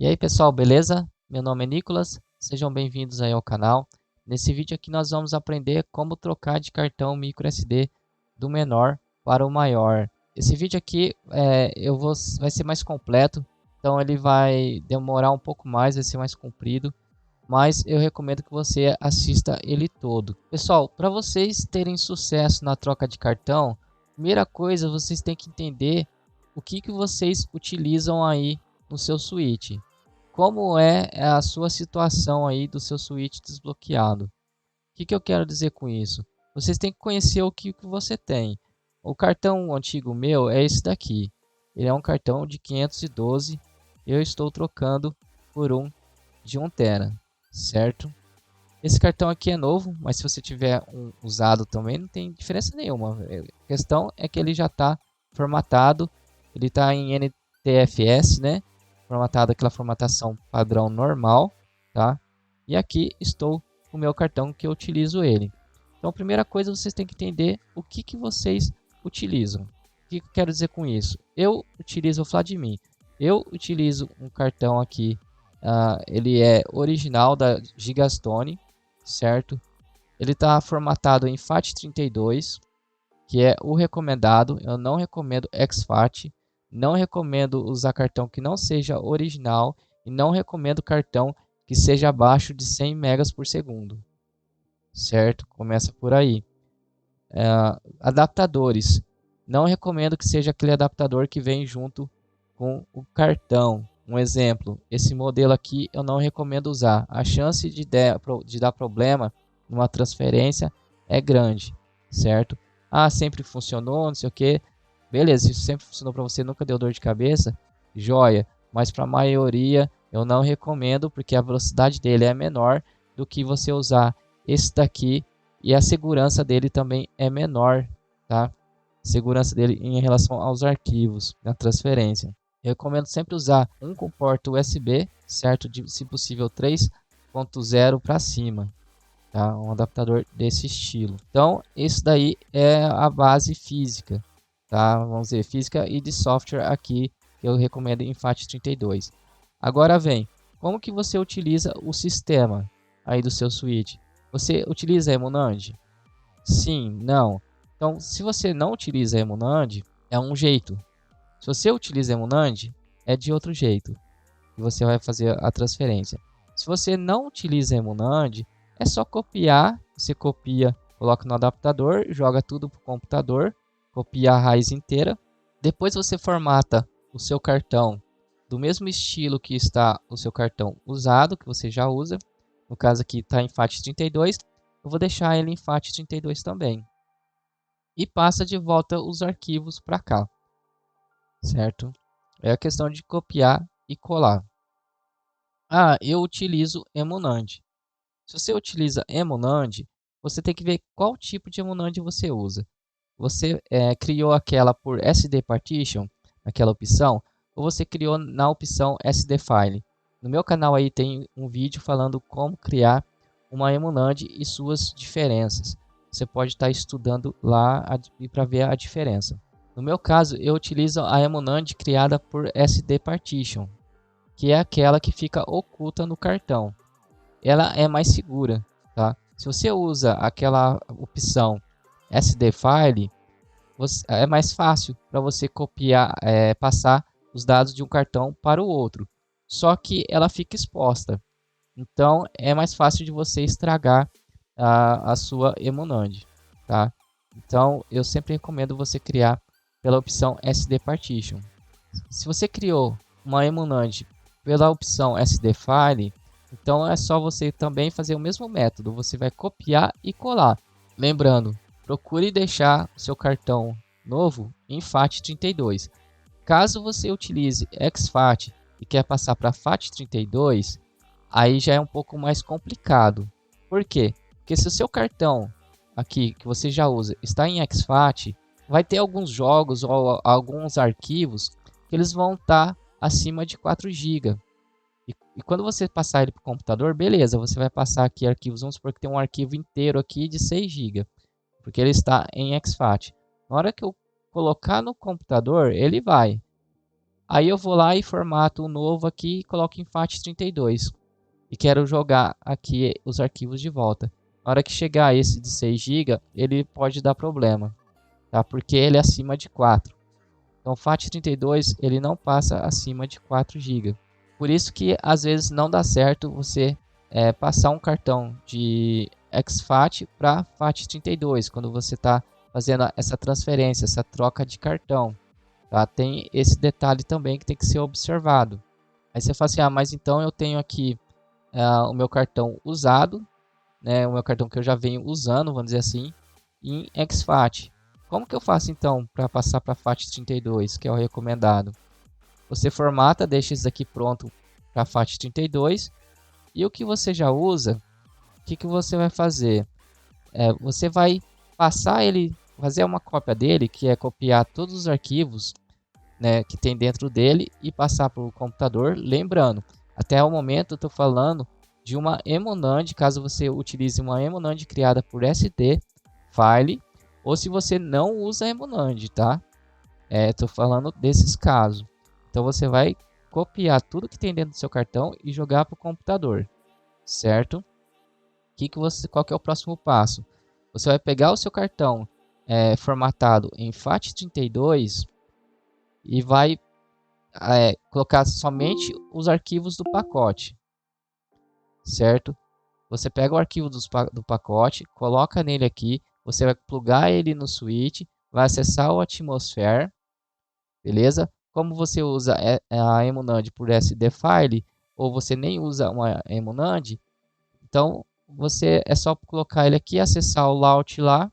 E aí pessoal, beleza? Meu nome é Nicolas, sejam bem-vindos aí ao canal. Nesse vídeo aqui nós vamos aprender como trocar de cartão microSD do menor para o maior. Esse vídeo aqui vai ser mais completo, então ele vai demorar um pouco mais, vai ser mais comprido, mas eu recomendo que você assista ele todo. Pessoal, para vocês terem sucesso na troca de cartão, primeira coisa vocês têm que entender o que vocês utilizam aí no seu switch. Como é a sua situação aí do seu switch desbloqueado? O que eu quero dizer com isso? Vocês têm que conhecer o que você tem. O cartão antigo meu é esse daqui. Ele é um cartão de 512. Eu estou trocando por um de 1 tera, certo? Esse cartão aqui é novo, mas se você tiver um usado também não tem diferença nenhuma. A questão é que ele já está formatado. Ele está em NTFS, né? Formatado aquela formatação padrão normal, tá? E aqui estou com o meu cartão que eu utilizo ele. Então, a primeira coisa vocês têm que entender o que vocês utilizam. O que eu quero dizer com isso? Eu utilizo, vou falar de mim. Eu utilizo um cartão aqui, ele é original da Gigastone, certo? Ele está formatado em FAT32, que é o recomendado. Eu não recomendo exFAT. Não recomendo usar cartão que não seja original e não recomendo cartão que seja abaixo de 100 megas por segundo, certo? Começa por aí. Adaptadores. Não recomendo que seja aquele adaptador que vem junto com o cartão. Um exemplo, esse modelo aqui eu não recomendo usar. A chance de dar problema numa transferência é grande, certo? Ah, sempre funcionou, não sei o que. Beleza, se sempre funcionou para você, nunca deu dor de cabeça, joia. Mas para a maioria eu não recomendo, porque a velocidade dele é menor do que você usar esse daqui, e a segurança dele também é menor, tá? Segurança dele em relação aos arquivos na transferência. Eu recomendo sempre usar um com porta USB, certo? Se possível 3.0 para cima, tá? Um adaptador desse estilo. Então, isso daí é a base física, tá? Vamos dizer, física e de software aqui, que eu recomendo em FAT32. Agora vem, como que você utiliza o sistema aí do seu switch? Você utiliza a Emunand? Sim, não. Então, se você não utiliza a Emunand, é um jeito. Se você utiliza a Emunand, é de outro jeito que você vai fazer a transferência. Se você não utiliza a Emunand, é só copiar. Você copia, coloca no adaptador, joga tudo para o computador, copia a raiz inteira. Depois você formata o seu cartão do mesmo estilo que está o seu cartão usado, que você já usa. No caso aqui está em FAT32. Eu vou deixar ele em FAT32 também. E passa de volta os arquivos para cá, certo? É a questão de copiar e colar. Ah, eu utilizo Emunand. Se você utiliza Emunand, você tem que ver qual tipo de Emunand você usa. Você criou aquela por SD Partition, aquela opção, ou você criou na opção SD File. No meu canal aí tem um vídeo falando como criar uma Emunand e suas diferenças. Você pode estar estudando lá para ver a diferença. No meu caso, eu utilizo a Emunand criada por SD Partition, que é aquela que fica oculta no cartão. Ela é mais segura, tá? Se você usa aquela opção SD File, é mais fácil para você copiar, passar os dados de um cartão para o outro. Só que ela fica exposta. Então é mais fácil de você estragar a sua Emunand, tá? Então eu sempre recomendo você criar pela opção SD Partition. Se você criou uma Emunand pela opção SD File, então é só você também fazer o mesmo método. Você vai copiar e colar. Lembrando, procure deixar o seu cartão novo em FAT32. Caso você utilize exFAT e quer passar para FAT32, aí já é um pouco mais complicado. Por quê? Porque se o seu cartão aqui que você já usa está em exFAT, vai ter alguns jogos ou alguns arquivos que eles vão estar acima de 4 GB. E quando você passar ele para o computador, beleza, você vai passar aqui arquivos, vamos supor que tem um arquivo inteiro aqui de 6 GB, porque ele está em exFAT. Na hora que eu colocar no computador, ele vai. Aí eu vou lá e formato um novo aqui e coloco em FAT32. E quero jogar aqui os arquivos de volta. Na hora que chegar esse de 6 GB, ele pode dar problema, tá? Porque ele é acima de 4. Então, o FAT32 ele não passa acima de 4 GB. Por isso que às vezes não dá certo você passar um cartão de exFAT para FAT32 quando você está fazendo essa transferência, essa troca de cartão. Tá? Tem esse detalhe também que tem que ser observado. Aí você fala assim, ah, mas então eu tenho aqui o meu cartão usado, né, o meu cartão que eu já venho usando, vamos dizer assim, em exFAT. Como que eu faço então para passar para FAT32, que é o recomendado? Você formata, deixa isso aqui pronto para FAT32 e o que você já usa, o que você vai fazer? Você vai passar ele, fazer uma cópia dele, que é copiar todos os arquivos, né, que tem dentro dele e passar para o computador. Lembrando, até o momento eu estou falando de uma emunand, caso você utilize uma emunand criada por SD File, ou se você não usa emunand, tá? Estou falando desses casos. Então você vai copiar tudo que tem dentro do seu cartão e jogar para o computador, certo? Qual que é o próximo passo? Você vai pegar o seu cartão formatado em FAT32 e vai colocar somente os arquivos do pacote, certo? Você pega o arquivo do pacote, coloca nele aqui, você vai plugar ele no switch, vai acessar o Atmosphere, beleza? Como você usa a emunand por SD File, ou você nem usa uma emunand, então você é só colocar ele aqui, acessar o layout lá,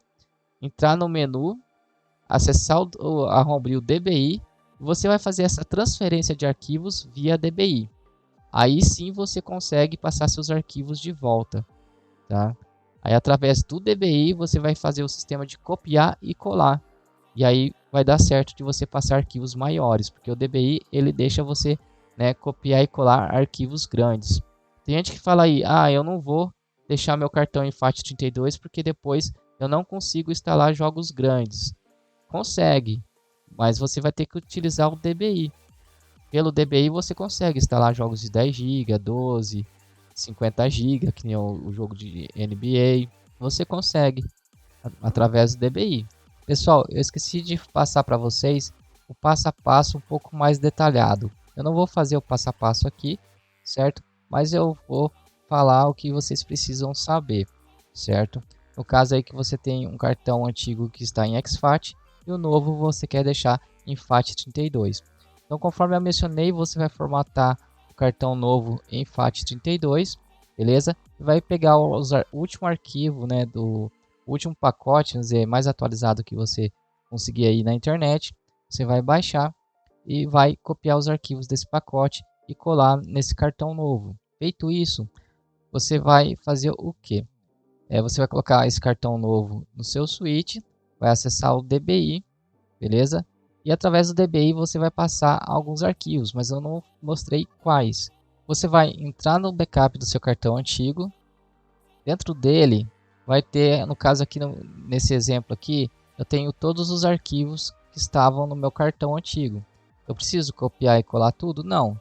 entrar no menu, acessar abrir o DBI, você vai fazer essa transferência de arquivos via DBI. Aí sim você consegue passar seus arquivos de volta, tá? Aí através do DBI você vai fazer o sistema de copiar e colar. E aí vai dar certo de você passar arquivos maiores, porque o DBI ele deixa você, né, copiar e colar arquivos grandes. Tem gente que fala aí, ah, eu não vou deixar meu cartão em FAT32 porque depois eu não consigo instalar jogos grandes. Consegue, mas você vai ter que utilizar o DBI. Pelo DBI você consegue instalar jogos de 10 GB, 12, 50 GB, que nem o jogo de NBA. Você consegue através do DBI. Pessoal, eu esqueci de passar para vocês o passo a passo um pouco mais detalhado. Eu não vou fazer o passo a passo aqui, certo? Mas eu vou falar o que vocês precisam saber, certo? No caso aí que você tem um cartão antigo que está em exFAT e o novo você quer deixar em FAT32. Então, conforme eu mencionei, você vai formatar o cartão novo em FAT32, beleza? E vai pegar o último arquivo, né, do último pacote, vamos dizer, mais atualizado que você conseguir aí na internet. Você vai baixar e vai copiar os arquivos desse pacote e colar nesse cartão novo. Feito isso, você vai fazer o que? Você vai colocar esse cartão novo no seu switch, vai acessar o DBI, beleza? E através do DBI você vai passar alguns arquivos, mas eu não mostrei quais. Você vai entrar no backup do seu cartão antigo. Dentro dele vai ter, no caso aqui nesse exemplo aqui, eu tenho todos os arquivos que estavam no meu cartão antigo. Eu preciso copiar e colar tudo? Não.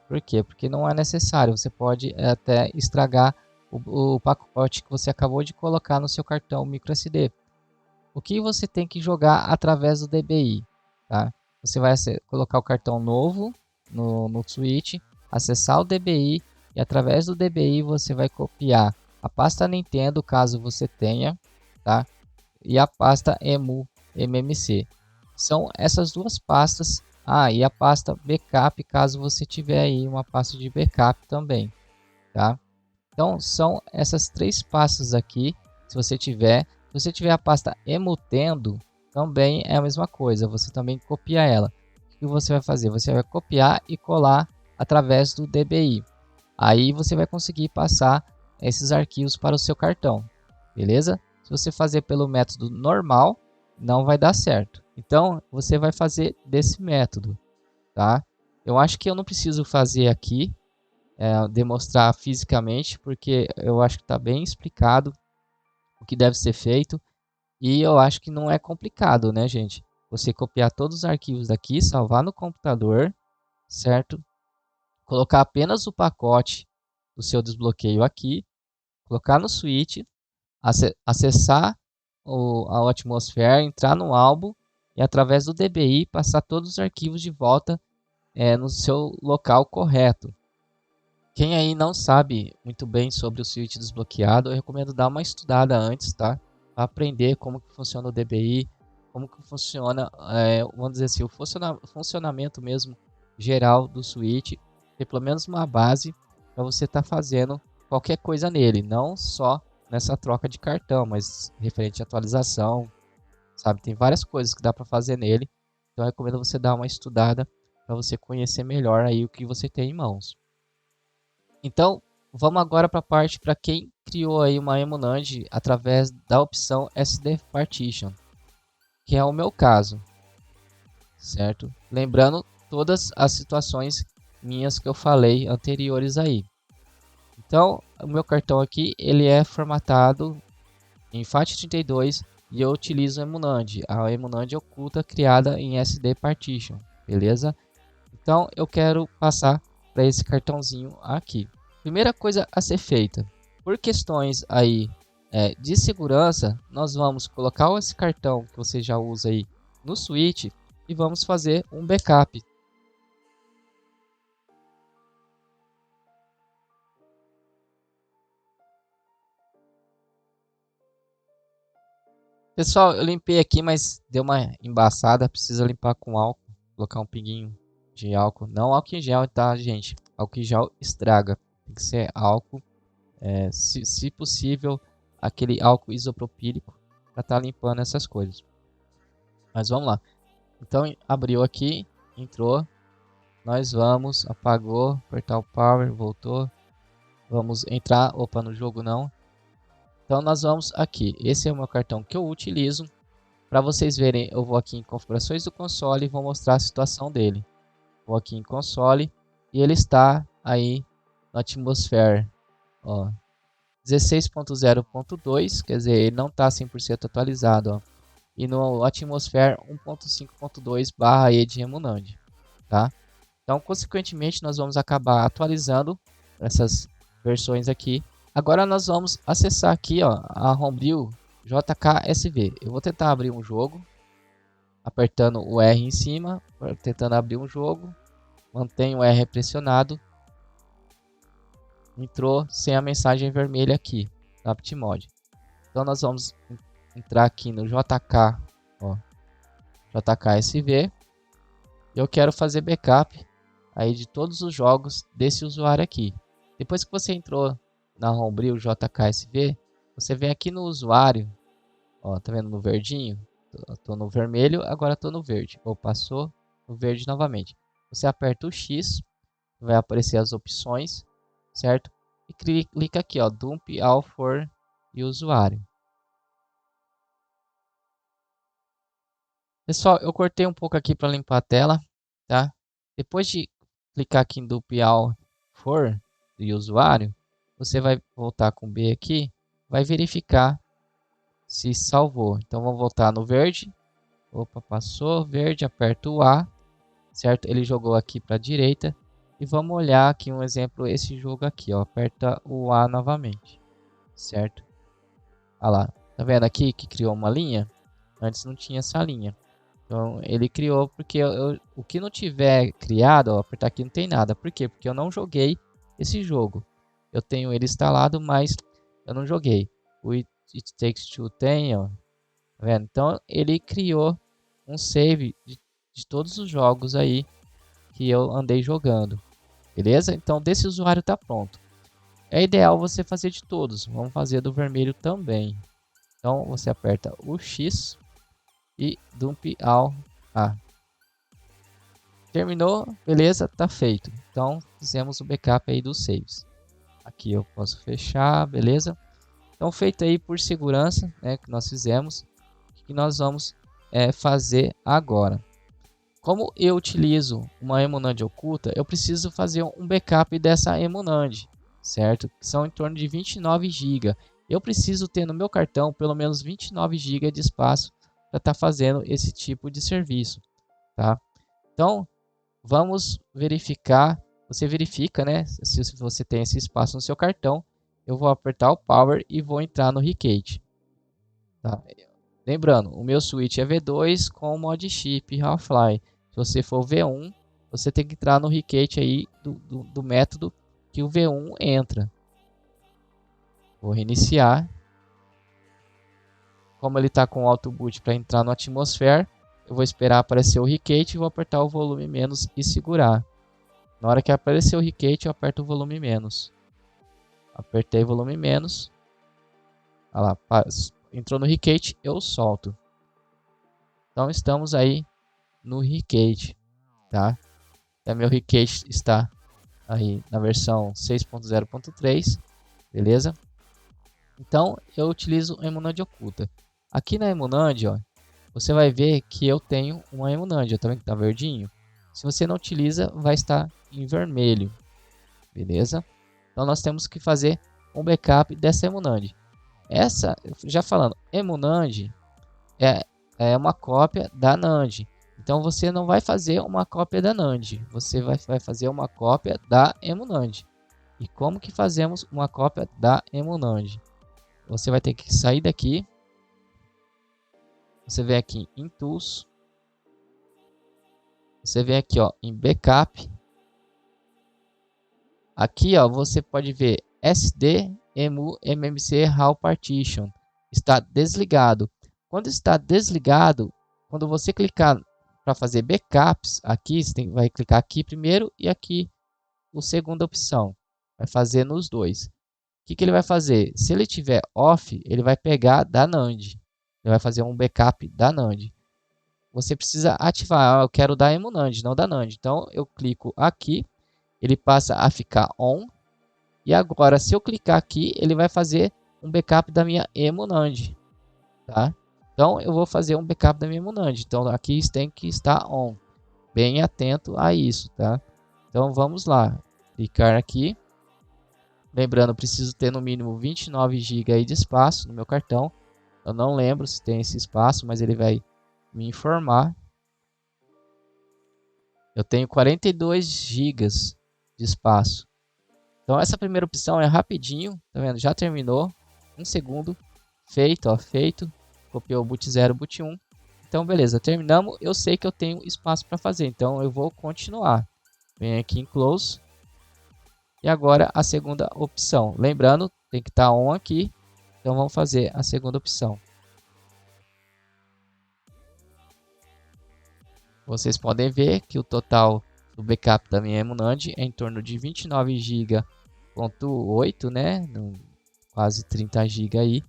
Por quê? Porque não é necessário. Você pode até estragar o pacote que você acabou de colocar no seu cartão microSD. O que você tem que jogar através do DBI? Tá? Você vai colocar o cartão novo no switch, acessar o DBI e através do DBI você vai copiar a pasta Nintendo, caso você tenha, tá? E a pasta MMC. São essas duas pastas. E a pasta backup, caso você tiver aí uma pasta de backup também, tá? Então são essas três pastas aqui. Se você tiver a pasta emutendo, também é a mesma coisa, você também copia ela. O que você vai fazer? Você vai copiar e colar através do DBI. Aí você vai conseguir passar esses arquivos para o seu cartão, beleza? Se você fazer pelo método normal, não vai dar certo. Então você vai fazer desse método, tá? Eu acho que eu não preciso fazer aqui, demonstrar fisicamente, porque eu acho que está bem explicado o que deve ser feito. E eu acho que não é complicado, né, gente? Você copiar todos os arquivos daqui, salvar no computador, certo? Colocar apenas o pacote do seu desbloqueio aqui, colocar no switch, acessar a Atmosphere, entrar no álbum e através do DBI passar todos os arquivos de volta no seu local correto. Quem aí não sabe muito bem sobre o switch desbloqueado, eu recomendo dar uma estudada antes, tá? Para aprender como que funciona o DBI, como que funciona, vamos dizer assim, o funcionamento mesmo geral do switch, ter pelo menos uma base para você estar fazendo qualquer coisa nele, não só nessa troca de cartão, mas referente à atualização, sabe? Tem várias coisas que dá para fazer nele, então eu recomendo você dar uma estudada para você conhecer melhor aí o que você tem em mãos. Então, vamos agora para a parte para quem criou aí uma Emunand através da opção SD Partition, que é o meu caso, certo? Lembrando todas as situações minhas que eu falei anteriores aí. Então, o meu cartão aqui, ele é formatado em FAT32 e eu utilizo a Emunand oculta criada em SD Partition, beleza? Então, eu quero passar para esse cartãozinho aqui. Primeira coisa a ser feita, por questões aí de segurança, nós vamos colocar esse cartão que você já usa aí no switch e vamos fazer um backup. Pessoal, eu limpei aqui, mas deu uma embaçada, precisa limpar com álcool, colocar um pinguinho de álcool, não álcool em gel, tá, gente? Álcool em gel estraga, tem que ser álcool, se possível, aquele álcool isopropílico para estar limpando essas coisas. Mas vamos lá. Então abriu aqui, entrou, nós vamos, apagou, apertar o power, voltou, vamos entrar, opa, no jogo não. Então nós vamos aqui, esse é o meu cartão que eu utilizo. Para vocês verem, eu vou aqui em configurações do console e vou mostrar a situação dele. Vou aqui em console e ele está aí no Atmosphere, ó, 16.0.2, quer dizer, ele não está 100% atualizado, ó. E no Atmosphere 1.5.2/E de Emunand, tá? Então, consequentemente, nós vamos acabar atualizando essas versões aqui. Agora nós vamos acessar aqui, ó, a Homebrew JKSV. Eu vou tentar abrir um jogo, apertando o R em cima, tentando abrir um jogo. Mantenho o R pressionado. Entrou sem a mensagem vermelha aqui, no Aptmod. Então nós vamos entrar aqui no JK, ó, JKSV. Eu quero fazer backup aí de todos os jogos desse usuário aqui. Depois que você entrou na Homebrew JKSV, você vem aqui no usuário, ó, tá vendo no verdinho? Tô no vermelho, agora tô no verde. Ou passou no verde novamente. Você aperta o X, vai aparecer as opções, certo? E clica aqui, ó, dump all for e usuário. Pessoal, eu cortei um pouco aqui para limpar a tela, tá? Depois de clicar aqui em dump all for e usuário, você vai voltar com B aqui, vai verificar se salvou. Então vamos voltar no verde. Opa, passou, verde, aperta o A, certo? Ele jogou aqui para a direita. E vamos olhar aqui um exemplo, esse jogo aqui, ó, aperta o A novamente, certo? Olha lá, tá vendo aqui que criou uma linha? Antes não tinha essa linha. Então ele criou porque o que não tiver criado, ó, apertar aqui não tem nada. Por quê? Porque eu não joguei esse jogo. Eu tenho ele instalado, mas eu não joguei. O It Takes Two tem, ó, tá vendo? Então ele criou um save de todos os jogos aí que eu andei jogando. Beleza? Então desse usuário tá pronto. É ideal você fazer de todos. Vamos fazer do vermelho também. Então você aperta o X e dump all A. Terminou, beleza, tá feito. Então fizemos o backup aí dos saves. Aqui eu posso fechar, beleza? Então feito aí por segurança, né, que nós fizemos, o que nós vamos fazer agora. Como eu utilizo uma Emunand oculta, eu preciso fazer um backup dessa Emunand, certo? Que são em torno de 29 GB. Eu preciso ter no meu cartão pelo menos 29 GB de espaço para estar fazendo esse tipo de serviço, tá? Então, vamos verificar, você verifica, né, se você tem esse espaço no seu cartão. Eu vou apertar o Power e vou entrar no Recate. Tá? Lembrando, o meu switch é V2 com mod chip Half-Life. Se você for V1, você tem que entrar no Recate aí do método que o V1 entra. Vou reiniciar. Como ele está com auto boot para entrar no Atmosphere, eu vou esperar aparecer o Recate e vou apertar o volume menos e segurar. Na hora que aparecer o Recate, eu aperto o volume menos. Apertei volume menos. Olha lá, entrou no Recate, eu solto. Então estamos aí no Recate, tá? Meu Recate está aí na versão 6.0.3, beleza? Então eu utilizo a Emunand oculta. Aqui na Emunand, ó, você vai ver que eu tenho uma Emunand, tá vendo que tá verdinho? Se você não utiliza, vai estar em vermelho, beleza? Então nós temos que fazer um backup dessa Emunand. Essa, já falando, Emunand é uma cópia da NAND. Então você não vai fazer uma cópia da NAND, você vai fazer uma cópia da Emunand. E como que fazemos uma cópia da Emunand? Você vai ter que sair daqui. Você vem aqui em Tools. Você vem aqui, ó, em Backup. Aqui, ó, você pode ver SD, EMU, MMC, RAW Partition. Está desligado. Quando está desligado, quando você clicar para fazer backups, aqui você vai clicar aqui primeiro e aqui a segunda opção. Vai fazer nos dois. O que ele vai fazer? Se ele tiver off, ele vai pegar da NAND. Ele vai fazer um backup da NAND. Você precisa ativar. Eu quero da Emunand, não da NAND. Então eu clico aqui, ele passa a ficar on. E agora, se eu clicar aqui, ele vai fazer um backup da minha Emunand, tá? Então eu vou fazer um backup da minha Emunand. Então aqui tem que estar on. Bem atento a isso, tá? Então vamos lá. Clicar aqui. Lembrando, preciso ter no mínimo 29 GB aí de espaço no meu cartão. Eu não lembro se tem esse espaço, mas ele vai me informar. Eu tenho 42 GB de espaço. Então essa primeira opção é rapidinho, tá vendo? Já terminou. 1 segundo. Feito, ó, feito. Copiou o boot 0, boot 1. Então beleza, terminamos. Eu sei que eu tenho espaço para fazer, então eu vou continuar. Vem aqui em Close. E agora a segunda opção. Lembrando, tem que estar on aqui. Então vamos fazer a segunda opção. Vocês podem ver que o total do backup da minha Emunand é em torno de 29 GB.8, né? Quase 30 GB aí.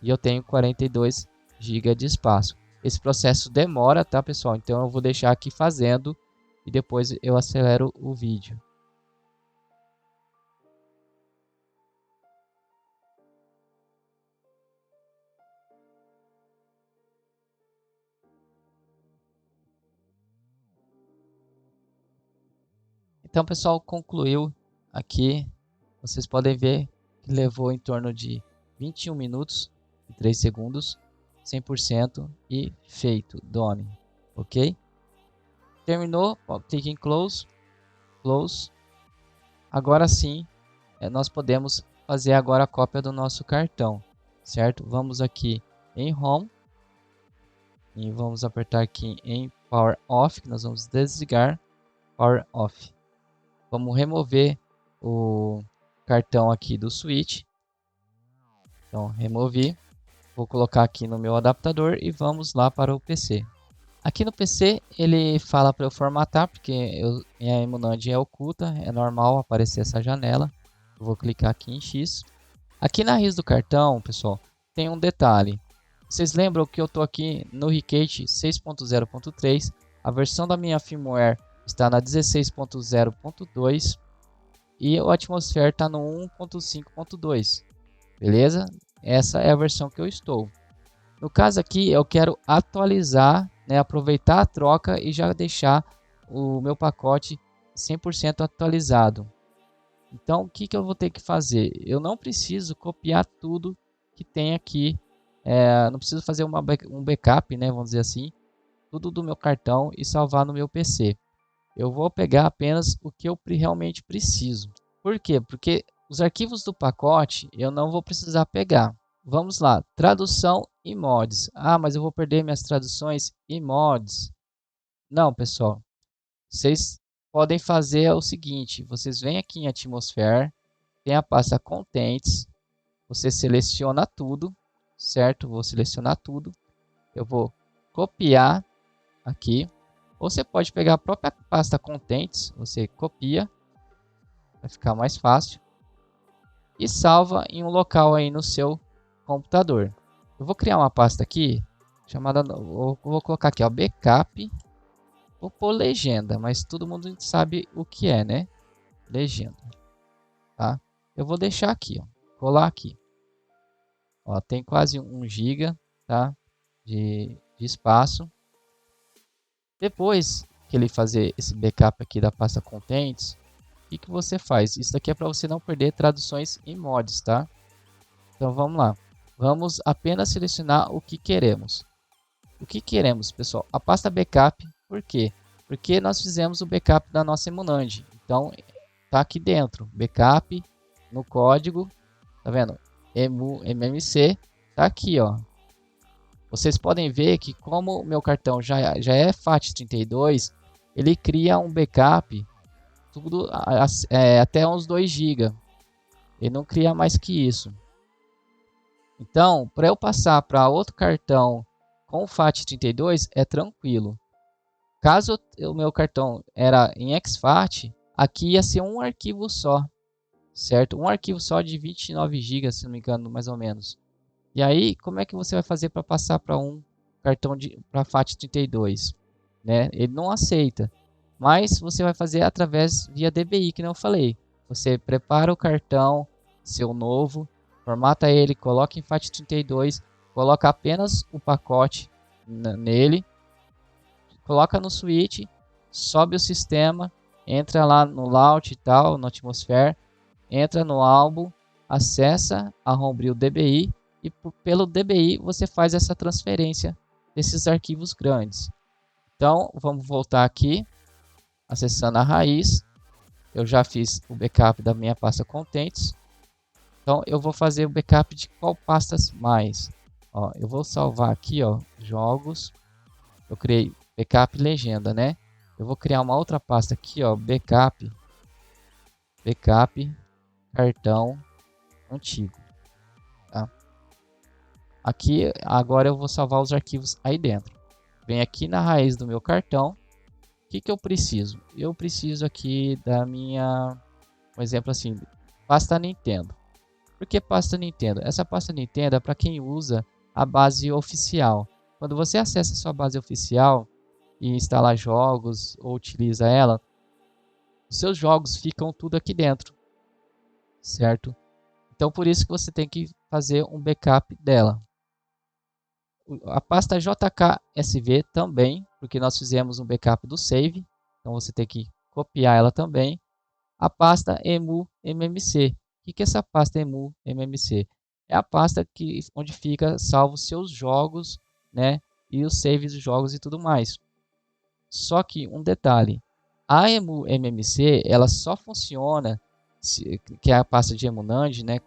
E eu tenho 42 GB de espaço. Esse processo demora, tá, pessoal? Então eu vou deixar aqui fazendo e depois eu acelero o vídeo. Então, pessoal, concluiu aqui. Vocês podem ver que levou em torno de 21 minutos e 3 segundos, 100% e feito, done, ok? Terminou, clique em Close, Close. Agora sim, nós podemos fazer agora a cópia do nosso cartão, certo? Vamos aqui em Home e vamos apertar aqui em Power Off, que nós vamos desligar Power Off. Vamos remover o cartão aqui do switch. Então, removi. Vou colocar aqui no meu adaptador e vamos lá para o PC. Aqui no PC ele fala para eu formatar, porque minha Emunand é oculta, é normal aparecer essa janela. Eu vou clicar aqui em X. Aqui na RIS do cartão, pessoal, tem um detalhe. Vocês lembram que eu estou aqui no Recate 6.0.3, a versão da minha firmware está na 16.0.2 e o Atmosphere está no 1.5.2, beleza? Essa é a versão que eu estou. No caso aqui, eu quero atualizar, né, aproveitar a troca e já deixar o meu pacote 100% atualizado. Então, o que eu vou ter que fazer? Eu não preciso copiar tudo que tem aqui, não preciso fazer um backup, né, vamos dizer assim, tudo do meu cartão e salvar no meu PC. eu vou pegar apenas o que eu realmente preciso. Por quê? Porque os arquivos do pacote eu não vou precisar pegar. Vamos lá, tradução e mods. Ah, mas eu vou perder minhas traduções e mods. Não, pessoal. Vocês podem fazer o seguinte, vocês vêm aqui em Atmosphere, tem a pasta Contents, você seleciona tudo, certo? Vou selecionar tudo. Eu vou copiar aqui. Ou você pode pegar a própria pasta Contents, você copia, vai ficar mais fácil. E salva em um local aí no seu computador. Eu vou criar uma pasta aqui, chamada, vou colocar aqui, ó, backup. Vou pôr legenda, mas todo mundo sabe o que é, né? Legenda, tá? Eu vou deixar aqui, ó, colar aqui. Ó, tem quase 1 GB, tá? De espaço. Depois que ele fazer esse backup aqui da pasta Contents, o que você faz? Isso daqui é para você não perder traduções e mods, tá? Então vamos lá. Vamos apenas selecionar o que queremos. O que queremos, pessoal? A pasta backup. Por quê? Porque nós fizemos o backup da nossa Emunand. Então tá aqui dentro, backup no código, tá vendo? MMC tá aqui, ó. Vocês podem ver que como o meu cartão já é FAT32, ele cria um backup tudo até uns 2 GB. Ele não cria mais que isso. Então, para eu passar para outro cartão com FAT32 é tranquilo. Caso o meu cartão era em exFAT, aqui ia ser um arquivo só, certo? Um arquivo só de 29 GB, se não me engano, mais ou menos. E aí, como é que você vai fazer para passar para um cartão para FAT32? Né? Ele não aceita. Mas você vai fazer através via DBI, que não eu falei. Você prepara o cartão, seu novo, formata ele, coloca em FAT32, coloca apenas o pacote nele, coloca no switch, sobe o sistema, entra lá no launch e tal, no Atmosphere, entra no álbum, acessa a Homebrew DBI e pelo DBI você faz essa transferência desses arquivos grandes. Então vamos voltar aqui, acessando a raiz. Eu já fiz o backup da minha pasta Contents. Então eu vou fazer o backup de qual pastas mais. Ó, eu vou salvar aqui, ó, jogos. Eu criei backup legenda, né? Eu vou criar uma outra pasta aqui, ó, backup cartão antigo, tá? Aqui agora eu vou salvar os arquivos aí dentro. Vem aqui na raiz do meu cartão. O que eu preciso? Eu preciso aqui da minha, um exemplo assim, pasta Nintendo. Por que pasta Nintendo? Essa pasta Nintendo é para quem usa a base oficial. Quando você acessa a sua base oficial e instala jogos ou utiliza ela, os seus jogos ficam tudo aqui dentro, certo? Então por isso que você tem que fazer um backup dela. A pasta JKSV também, porque nós fizemos um backup do save, então você tem que copiar ela também. A pasta EMU-MMC. O que é essa pasta EMU-MMC? É a pasta onde fica salvo seus jogos, né, e os saves dos jogos e tudo mais. Só que um detalhe, a EMU-MMC ela só funciona, que é a pasta de Emunand, né,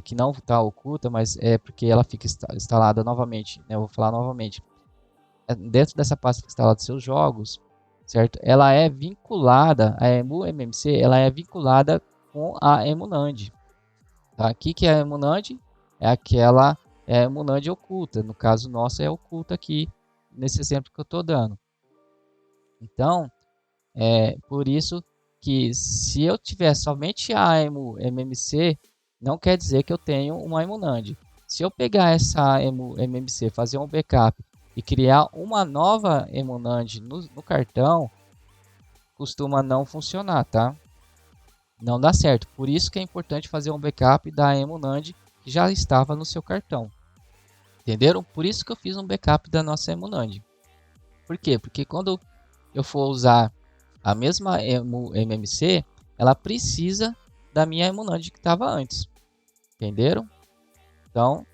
que não está oculta, mas é porque ela fica instalada novamente, né? Eu vou falar novamente. Dentro dessa pasta que instalada seus jogos, certo? Ela é vinculada, a EMU-MMC, ela é vinculada com a Emunand. Tá? Aqui que é a Emunand é aquela Emunand oculta. No caso nosso é oculta aqui, nesse exemplo que eu estou dando. Então, por isso que se eu tiver somente a EMU-MMC, não quer dizer que eu tenho uma Emunand. Se eu pegar essa MMC, fazer um backup e criar uma nova Emunand no cartão, costuma não funcionar, tá? Não dá certo. Por isso que é importante fazer um backup da Emunand que já estava no seu cartão. Entenderam? Por isso que eu fiz um backup da nossa Emunand. Por quê? Porque quando eu for usar a mesma MMC, ela precisa da minha Emunand que estava antes. Entenderam? Então,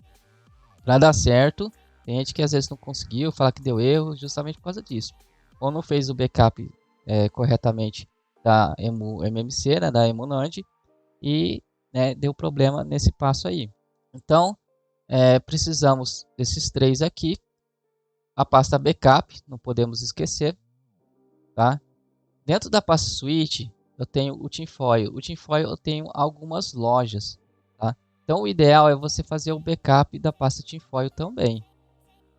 para dar certo, tem gente que às vezes não conseguiu, fala que deu erro, justamente por causa disso. Ou não fez o backup corretamente da EMU MMC, né, da EMU NAND, e né, deu problema nesse passo aí. Então, precisamos desses três aqui. A pasta backup, não podemos esquecer, tá? Dentro da pasta switch, eu tenho o tinfoil. O tinfoil eu tenho algumas lojas, tá? Então, o ideal é você fazer o backup da pasta tinfoil também.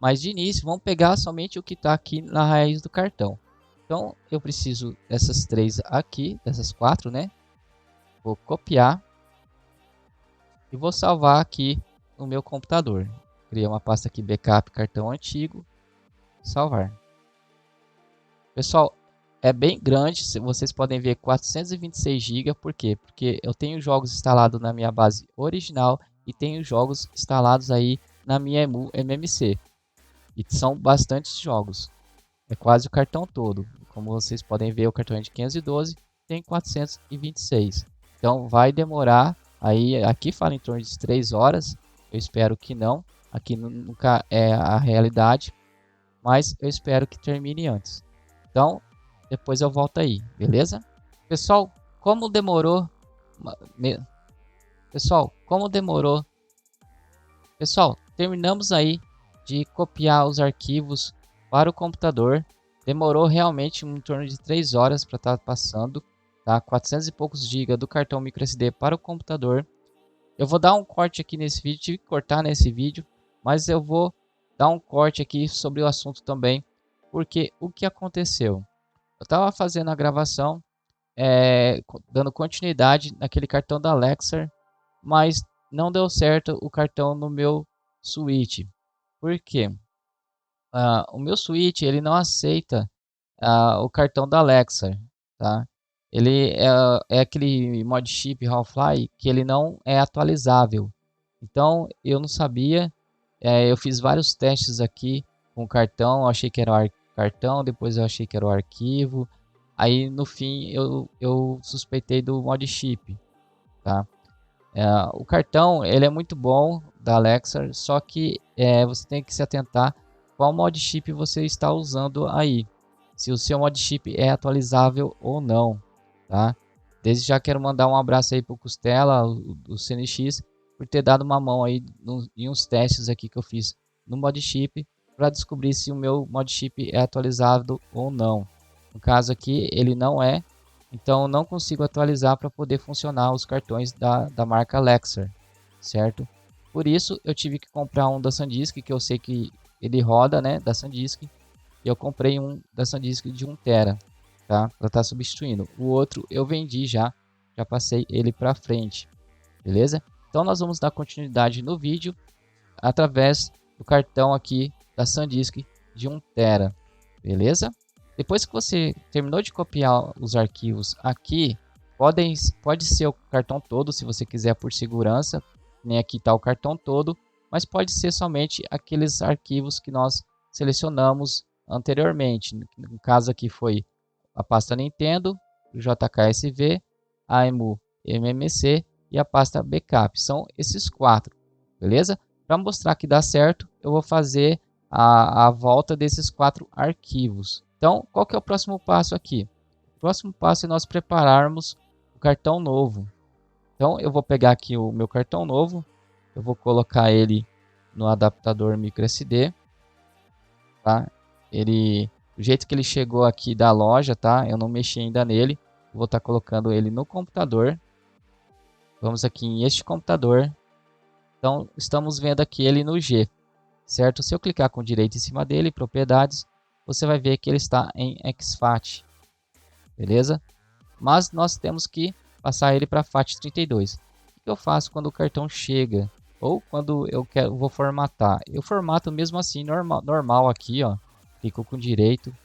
Mas de início, vamos pegar somente o que está aqui na raiz do cartão. Então, eu preciso dessas três aqui, dessas quatro, né? Vou copiar e vou salvar aqui no meu computador. Criei uma pasta aqui, backup cartão antigo, salvar. Pessoal, é bem grande, vocês podem ver 426 GB, por quê? Porque eu tenho jogos instalados na minha base original e tenho jogos instalados aí na minha EMU MMC. E são bastantes jogos, é quase o cartão todo. Como vocês podem ver, o cartão é de 512, tem 426. Então vai demorar, aí aqui fala em torno de 3 horas, eu espero que não, aqui nunca é a realidade, mas eu espero que termine antes. Então, depois eu volto aí, beleza? Pessoal, como demorou... Pessoal, terminamos aí de copiar os arquivos para o computador. Demorou realmente em torno de 3 horas para estar passando, tá? 400 e poucos GB do cartão microSD para o computador. Eu vou dar um corte aqui nesse vídeo, tive que cortar nesse vídeo, mas eu vou dar um corte aqui sobre o assunto também, porque o que aconteceu? Eu estava fazendo a gravação, dando continuidade naquele cartão da Lexar, mas não deu certo o cartão no meu switch. Por quê? O meu switch ele não aceita o cartão da Lexar, tá? Ele é aquele mod chip Half-Life que ele não é atualizável. Então eu não sabia, eu fiz vários testes aqui com o cartão, eu achei que era o cartão, depois eu achei que era o arquivo. Aí no fim eu suspeitei do mod chip, tá? O cartão ele é muito bom da Lexar, só que você tem que se atentar qual mod chip você está usando aí, se o seu mod chip é atualizável ou não, tá? Desde já quero mandar um abraço aí pro Costela, o CNX, por ter dado uma mão aí em uns testes aqui que eu fiz no mod chip para descobrir se o meu mod chip é atualizado ou não. No caso aqui ele não é, então não consigo atualizar para poder funcionar os cartões da marca Lexar, certo? Por isso eu tive que comprar um da SanDisk, que eu sei que ele roda, né, da SanDisk. E eu comprei um da SanDisk de 1 TB, tá? Para estar substituindo. O outro eu vendi já passei ele para frente, beleza? Então nós vamos dar continuidade no vídeo através do cartão aqui da SanDisk de 1 TB, beleza? Depois que você terminou de copiar os arquivos aqui, pode ser o cartão todo, se você quiser por segurança, nem aqui está o cartão todo, mas pode ser somente aqueles arquivos que nós selecionamos anteriormente. No caso aqui foi a pasta Nintendo, o JKSV, a EMU MMC e a pasta Backup. São esses quatro, beleza? Para mostrar que dá certo, eu vou fazer a volta desses 4 arquivos. Então, qual que é o próximo passo aqui? O próximo passo é nós prepararmos o cartão novo. Então, eu vou pegar aqui o meu cartão novo, eu vou colocar ele no adaptador microSD, tá? Do jeito que ele chegou aqui da loja, tá? Eu não mexi ainda nele, vou estar colocando ele no computador. Vamos aqui em este computador. Então, estamos vendo aqui ele no G, certo? Se eu clicar com direito em cima dele, propriedades, você vai ver que ele está em exFAT, beleza? Mas nós temos que passar ele para FAT32. O que eu faço quando o cartão chega? Ou quando vou formatar? Eu formato mesmo assim, normal aqui, ó. Clico com direito,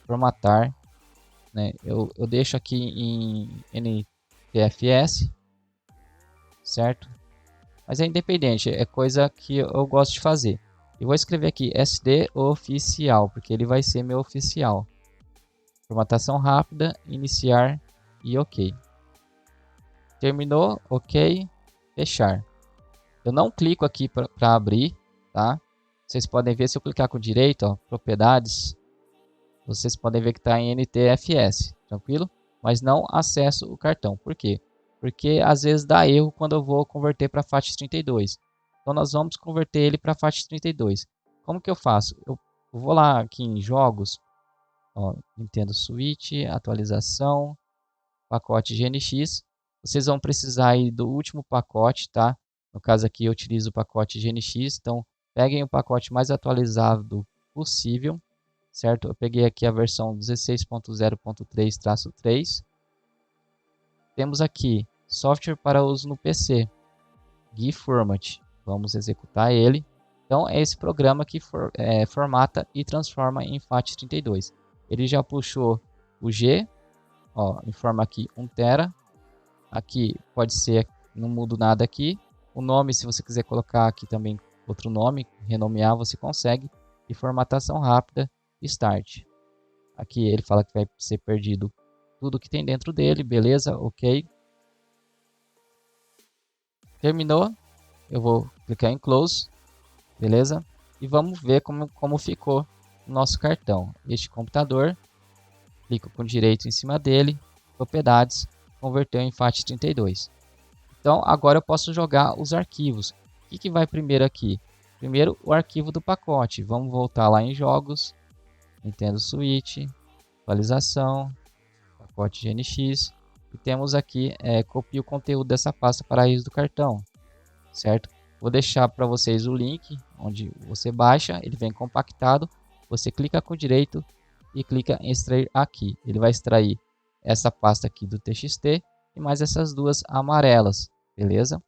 formatar, né? Eu deixo aqui em NTFS, certo? Mas é independente, é coisa que eu gosto de fazer. Eu vou escrever aqui SD oficial, porque ele vai ser meu oficial. Formatação rápida, iniciar e OK. Terminou, OK, fechar. Eu não clico aqui para abrir, tá? Vocês podem ver se eu clicar com direito, ó, propriedades, Vocês podem ver que está em NTFS, tranquilo? Mas não acesso o cartão. Por quê? Porque às vezes dá erro quando eu vou converter para FAT32. Então nós vamos converter ele para FAT32. Como que eu faço? Eu vou lá aqui em jogos, ó, Nintendo Switch, atualização, pacote GNX. Vocês vão precisar aí do último pacote, tá? No caso aqui eu utilizo o pacote GNX, então peguem o pacote mais atualizado possível, certo? Eu peguei aqui a versão 16.0.3-3. Temos aqui software para uso no PC, GFormat. Vamos executar ele. Então é esse programa que formata e transforma em FAT32. Ele já puxou o G, ó, informa aqui 1 tera. Aqui pode ser, não mudo nada aqui. O nome, se você quiser colocar aqui também outro nome, renomear, você consegue. E formatação rápida, Start. Aqui ele fala que vai ser perdido tudo que tem dentro dele, beleza, ok. Terminou, eu vou clicar em Close, beleza. E vamos ver como ficou o nosso cartão. Este computador, clico com direito em cima dele, propriedades, converteu em FAT32. Então agora eu posso jogar os arquivos. O que vai primeiro aqui? Primeiro o arquivo do pacote. Vamos voltar lá em jogos, Nintendo Switch, atualização, pacote GNX. E temos aqui, copia o conteúdo dessa pasta para a raiz do cartão, certo? Vou deixar para vocês o link onde você baixa, ele vem compactado. Você clica com direito e clica em extrair aqui. Ele vai extrair essa pasta aqui do TXT e mais essas duas amarelas, beleza?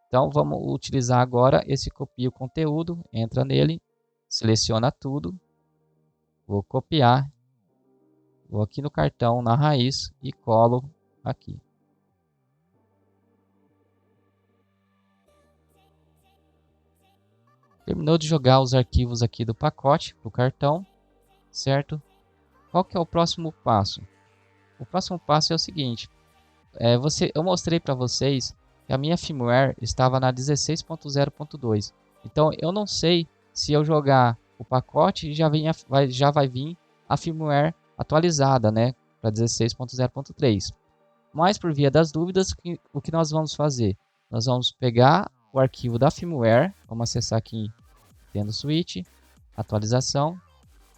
Então vamos utilizar agora esse copia o conteúdo, entra nele, seleciona tudo, vou copiar, vou aqui no cartão, na raiz e colo aqui. Terminou de jogar os arquivos aqui do pacote para o cartão, certo? Qual que é o próximo passo? O próximo passo é o seguinte, eu mostrei para vocês que a minha firmware estava na 16.0.2. Então eu não sei se eu jogar o pacote já vai vir a firmware atualizada, né, para 16.0.3. Mas por via das dúvidas, o que nós vamos fazer? Nós vamos pegar o arquivo da firmware, vamos acessar aqui em Nintendo Switch, atualização,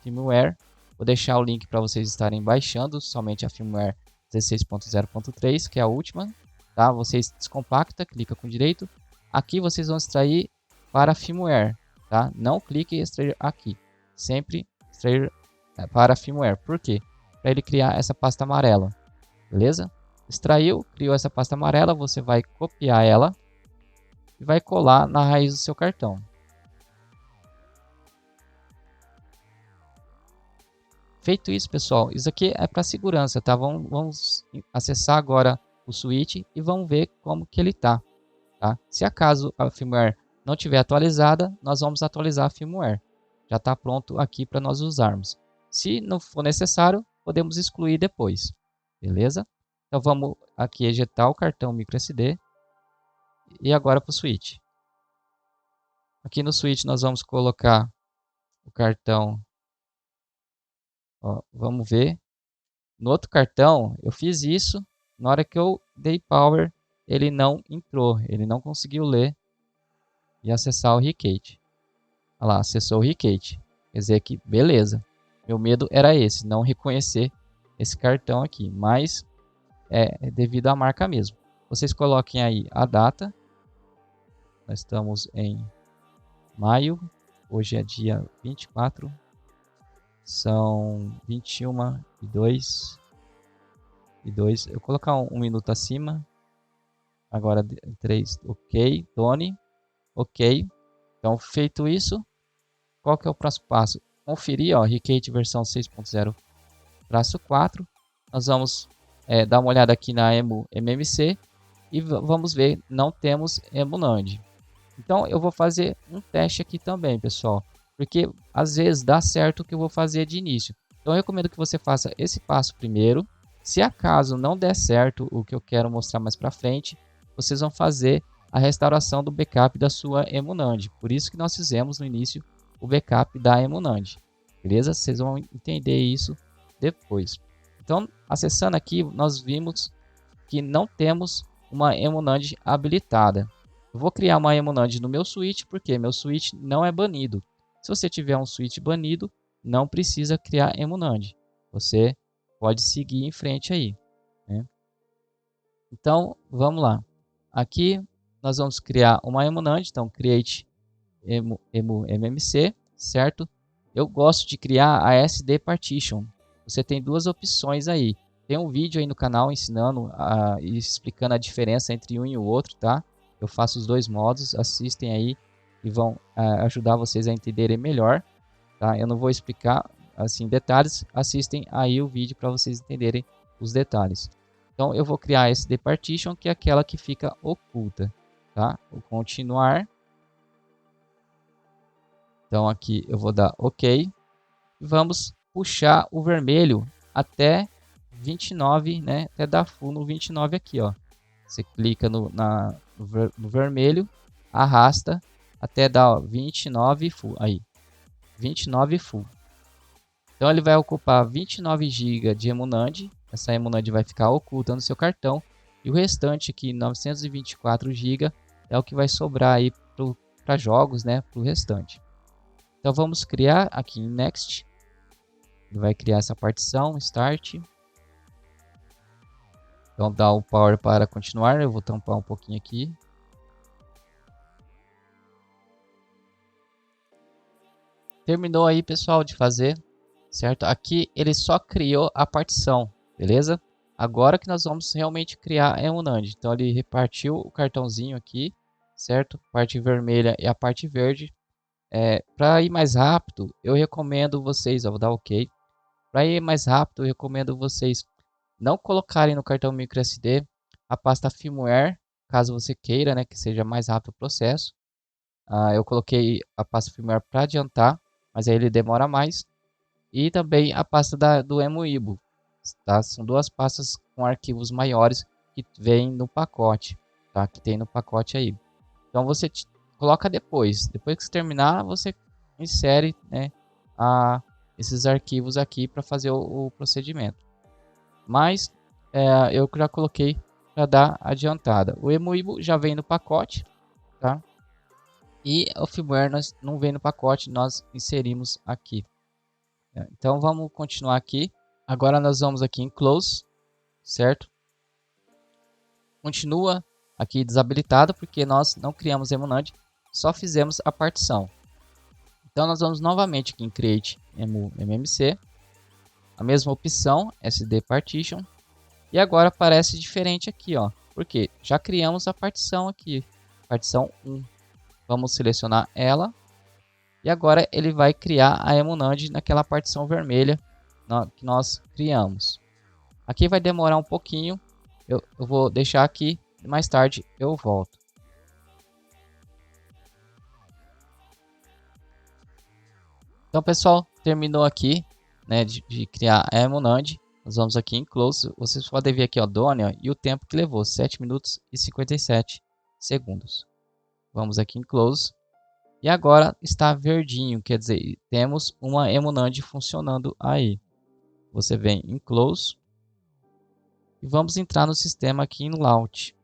firmware. Vou deixar o link para vocês estarem baixando somente a firmware 16.0.3, que é a última, tá? Vocês descompacta, clica com direito. Aqui vocês vão extrair para firmware, tá? Não clique em extrair aqui. Sempre extrair para firmware. Por quê? Para ele criar essa pasta amarela, beleza? Extraiu, criou essa pasta amarela, você vai copiar ela e vai colar na raiz do seu cartão. Feito isso, pessoal, isso aqui é para segurança, tá? Vamos acessar agora o switch e vamos ver como que ele tá. Se acaso a firmware não tiver atualizada, nós vamos atualizar a firmware. Já está pronto aqui para nós usarmos. Se não for necessário, podemos excluir depois, beleza? Então vamos aqui ejetar o cartão microSD e agora para o switch. Aqui no switch nós vamos colocar o cartão. Ó, vamos ver. No outro cartão eu fiz isso. Na hora que eu dei power, ele não entrou. Ele não conseguiu ler e acessar o Ricat. Olha lá, acessou o Ricat. Quer dizer que beleza. Meu medo era esse, não reconhecer esse cartão aqui. Mas é devido à marca mesmo. Vocês coloquem aí a data. Nós estamos em maio. Hoje é dia 24. São 21h02. Eu vou colocar um minuto acima. Agora 3. Ok. Tony. Ok. Então, feito isso, qual que é o próximo passo? Conferir, ó, Ricat versão 6.0-4. Nós vamos dar uma olhada aqui na emu MMC e vamos ver, não temos emu NAND. Então, eu vou fazer um teste aqui também, pessoal, porque às vezes dá certo o que eu vou fazer de início. Então, eu recomendo que você faça esse passo primeiro. Se acaso não der certo o que eu quero mostrar mais para frente, vocês vão fazer a restauração do backup da sua emu NAND. Por isso que nós fizemos no início o backup da emu NAND. beleza? Vocês vão entender isso depois. Então, acessando aqui, nós vimos que não temos uma Emunand habilitada. Eu vou criar uma Emunand no meu switch, porque meu switch não é banido. Se você tiver um switch banido, não precisa criar Emunand. Você pode seguir em frente aí, né? Então, vamos lá. Aqui, nós vamos criar uma Emunand. Então, create mmc, certo? Eu gosto de criar a SD partition. Você tem duas opções aí. Tem um vídeo aí no canal ensinando e explicando a diferença entre um e o outro, tá? Eu faço os dois modos, assistem aí e vão ajudar vocês a entenderem melhor, tá? Eu não vou explicar assim detalhes, assistem aí o vídeo para vocês entenderem os detalhes. Então eu vou criar SD partition, que é aquela que fica oculta, tá? Vou continuar. Então aqui eu vou dar OK. Vamos puxar o vermelho até 29, né? Até dar full no 29 aqui, ó. Você clica no vermelho, arrasta até dar 29 full. Aí, 29 full. Então ele vai ocupar 29 GB de Emunand. Essa Emunand vai ficar oculta no seu cartão. E o restante aqui, 924 GB, é o que vai sobrar aí para jogos, né? Para o restante. Então vamos criar aqui em Next. Ele vai criar essa partição, Start. Então dá o Power para continuar. Eu vou tampar um pouquinho aqui. Terminou aí, pessoal, de fazer, certo? Aqui ele só criou a partição, beleza? Agora que nós vamos realmente criar a Emunand. Então ele repartiu o cartãozinho aqui, certo? Parte vermelha e a parte verde. Para ir mais rápido, eu recomendo vocês, vou dar OK. Para ir mais rápido, eu recomendo vocês não colocarem no cartão microSD a pasta firmware, caso você queira, né, que seja mais rápido o processo. Eu coloquei a pasta firmware para adiantar, mas aí ele demora mais. E também a pasta do EmuIbo, tá? São duas pastas com arquivos maiores que vem no pacote, tá? Que tem no pacote aí. Então você coloca depois que você terminar, você insere, né, esses arquivos aqui para fazer o procedimento. Mas eu já coloquei para dar adiantada. O EmuIbo já vem no pacote, tá? E o firmware não vem no pacote, nós inserimos aqui. Então vamos continuar aqui. Agora nós vamos aqui em Close, certo? Continua aqui desabilitado porque nós não criamos Emunand, só fizemos a partição. Então nós vamos novamente aqui em Create mmc, a mesma opção SD Partition, e agora aparece diferente aqui, ó, porque já criamos a partição aqui, partição 1. Vamos selecionar ela. E agora ele vai criar a Emunand naquela partição vermelha que nós criamos. Aqui vai demorar um pouquinho. Eu vou deixar aqui. Mais tarde eu volto. Então, pessoal, terminou aqui, né, de criar a Emunand. Nós vamos aqui em Close. Vocês podem ver aqui, ó, Done, ó, e o tempo que levou, 7 minutos e 57 segundos. Vamos aqui em Close. E agora está verdinho, quer dizer, temos uma Emunand funcionando aí. Você vem em Close. E vamos entrar no sistema aqui em Launch.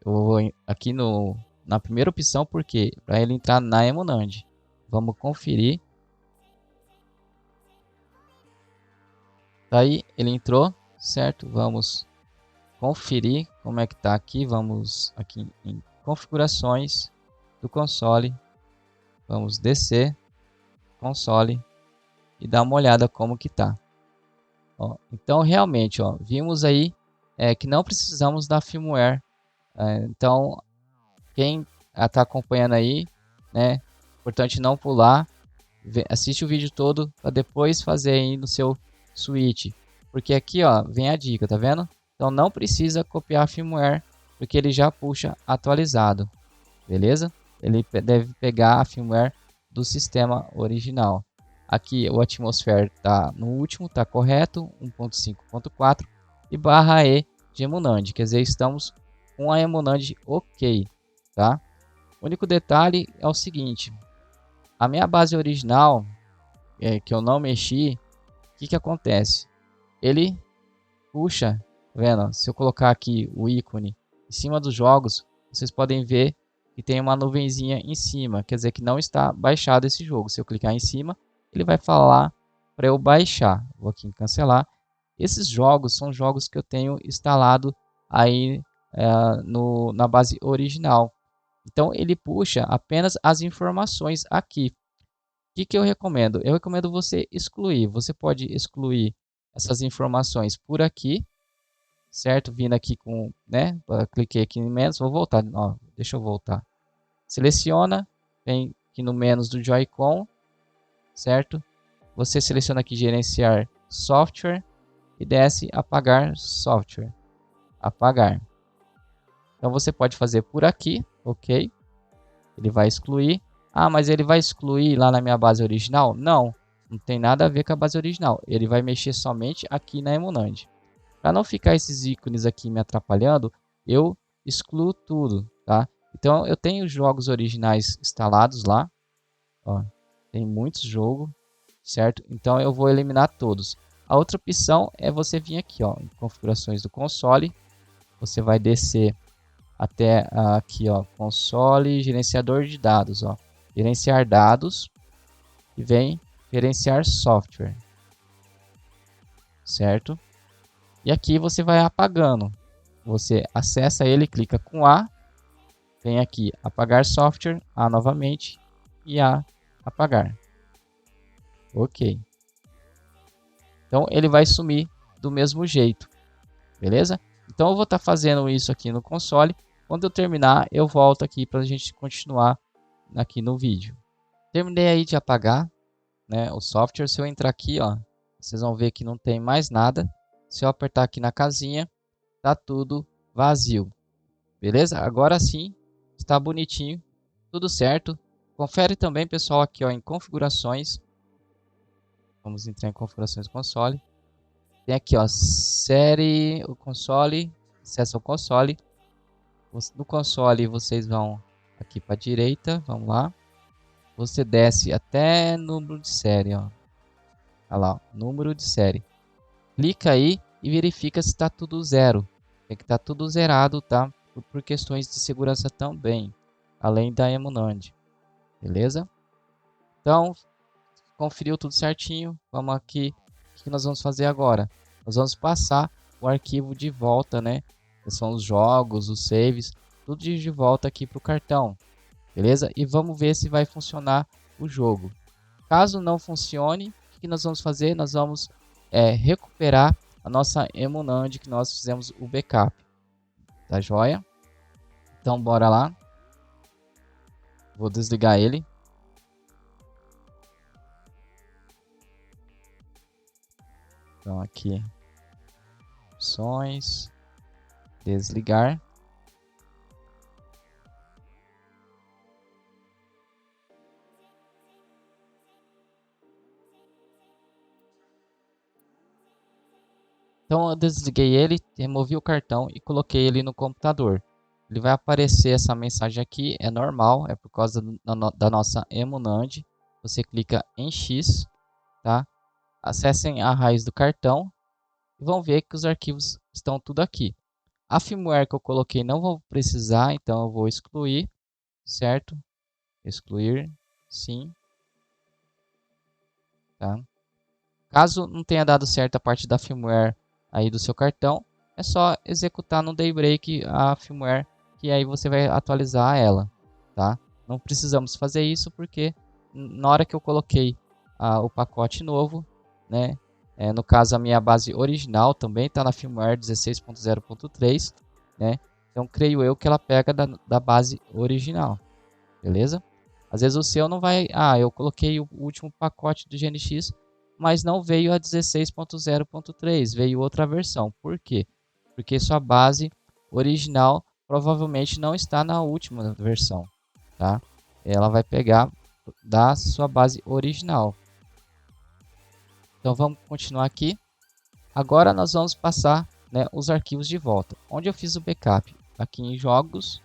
Eu vou aqui na primeira opção, porque para ele entrar na Emunand. Vamos conferir. Daí ele entrou, certo? Vamos conferir como é que está aqui. Vamos aqui em configurações do console. Vamos descer console e dar uma olhada como que tá. Ó, então realmente, ó, vimos aí que não precisamos da firmware. Então quem está acompanhando aí, né, importante não pular, assiste o vídeo todo para depois fazer aí no seu switch, porque aqui, ó, vem a dica, tá vendo? Então não precisa copiar a firmware, porque ele já puxa atualizado, beleza? Ele deve pegar a firmware do sistema original. Aqui o Atmosphere tá no último, tá correto, 1.5.4 e /E de Emunand, quer dizer, estamos com a Emunand OK, tá? O único detalhe é o seguinte: a minha base original que eu não mexi, o que acontece? Ele puxa, tá vendo? Se eu colocar aqui o ícone em cima dos jogos, vocês podem ver que tem uma nuvenzinha em cima, quer dizer que não está baixado esse jogo. Se eu clicar em cima, ele vai falar para eu baixar. Vou aqui em cancelar. Esses jogos são jogos que eu tenho instalado aí na base original. Então ele puxa apenas as informações aqui. O que eu recomendo? Eu recomendo você excluir. Você pode excluir essas informações por aqui, certo? Vindo aqui com, né? Cliquei aqui em menos, vou voltar. Ó, deixa eu voltar. Seleciona, vem aqui no menos do Joy-Con, certo? Você seleciona aqui gerenciar software e desce apagar software. Apagar. Então você pode fazer por aqui, ok? Ele vai excluir. Ah, mas ele vai excluir lá na minha base original? Não, não tem nada a ver com a base original. Ele vai mexer somente aqui na Emunand. Para não ficar esses ícones aqui me atrapalhando, eu excluo tudo, tá? Então eu tenho jogos originais instalados lá. Ó, tem muitos jogos, certo? Então eu vou eliminar todos. A outra opção é você vir aqui, ó, em configurações do console. Você vai descer até aqui, ó, console, gerenciador de dados, ó, gerenciar dados e vem gerenciar software, certo? E aqui você vai apagando. Você acessa ele, clica com A, vem aqui apagar software, A novamente e A apagar. Ok. Então ele vai sumir do mesmo jeito, beleza? Então eu vou estar fazendo isso aqui no console. Quando eu terminar, eu volto aqui para a gente continuar aqui no vídeo. Terminei aí de apagar, né, o software. Se eu entrar aqui, ó, vocês vão ver que não tem mais nada. Se eu apertar aqui na casinha, tá tudo vazio. Beleza? Agora sim, está bonitinho, tudo certo. Confere também, pessoal, aqui, ó, em configurações. Vamos entrar em configurações do console. Tem aqui, ó, série, o console, acesso ao console. No console vocês vão aqui para a direita, vamos lá. Você desce até número de série, ó. Olha lá, ó, número de série. Clica aí e verifica se está tudo zero. Tem que estar tudo zerado, tá? Por questões de segurança também, além da Emunand. Beleza? Então, conferiu tudo certinho. Vamos aqui. O que nós vamos fazer agora? Nós vamos passar o arquivo de volta, né? Que são os jogos, os saves, tudo de volta aqui para o cartão. Beleza? E vamos ver se vai funcionar o jogo. Caso não funcione, o que nós vamos fazer? Nós vamos recuperar a nossa Emunand que nós fizemos o backup. Tá joia? Então bora lá. Vou desligar ele. Então aqui, opções, desligar. Então eu desliguei ele, removi o cartão e coloquei ele no computador. Ele vai aparecer essa mensagem aqui, é normal, é por causa da nossa Emunand. Você clica em X, tá? Acessem a raiz do cartão e vão ver que os arquivos estão tudo aqui. A firmware que eu coloquei não vou precisar, então eu vou excluir, certo? Excluir, sim. Tá? Caso não tenha dado certo a parte da firmware aí do seu cartão, é só executar no Daybreak a firmware, que aí você vai atualizar ela, tá? Não precisamos fazer isso porque na hora que eu coloquei o pacote novo, né? No caso a minha base original também está na firmware 16.0.3, né? Então creio eu que ela pega da base original, beleza? Às vezes o seu não vai... eu coloquei o último pacote do GNX, mas não veio a 16.0.3, veio outra versão. Por quê? Porque sua base original provavelmente não está na última versão, tá? Ela vai pegar da sua base original. Então vamos continuar aqui. Agora nós vamos passar, né, os arquivos de volta. Onde eu fiz o backup? Aqui em jogos,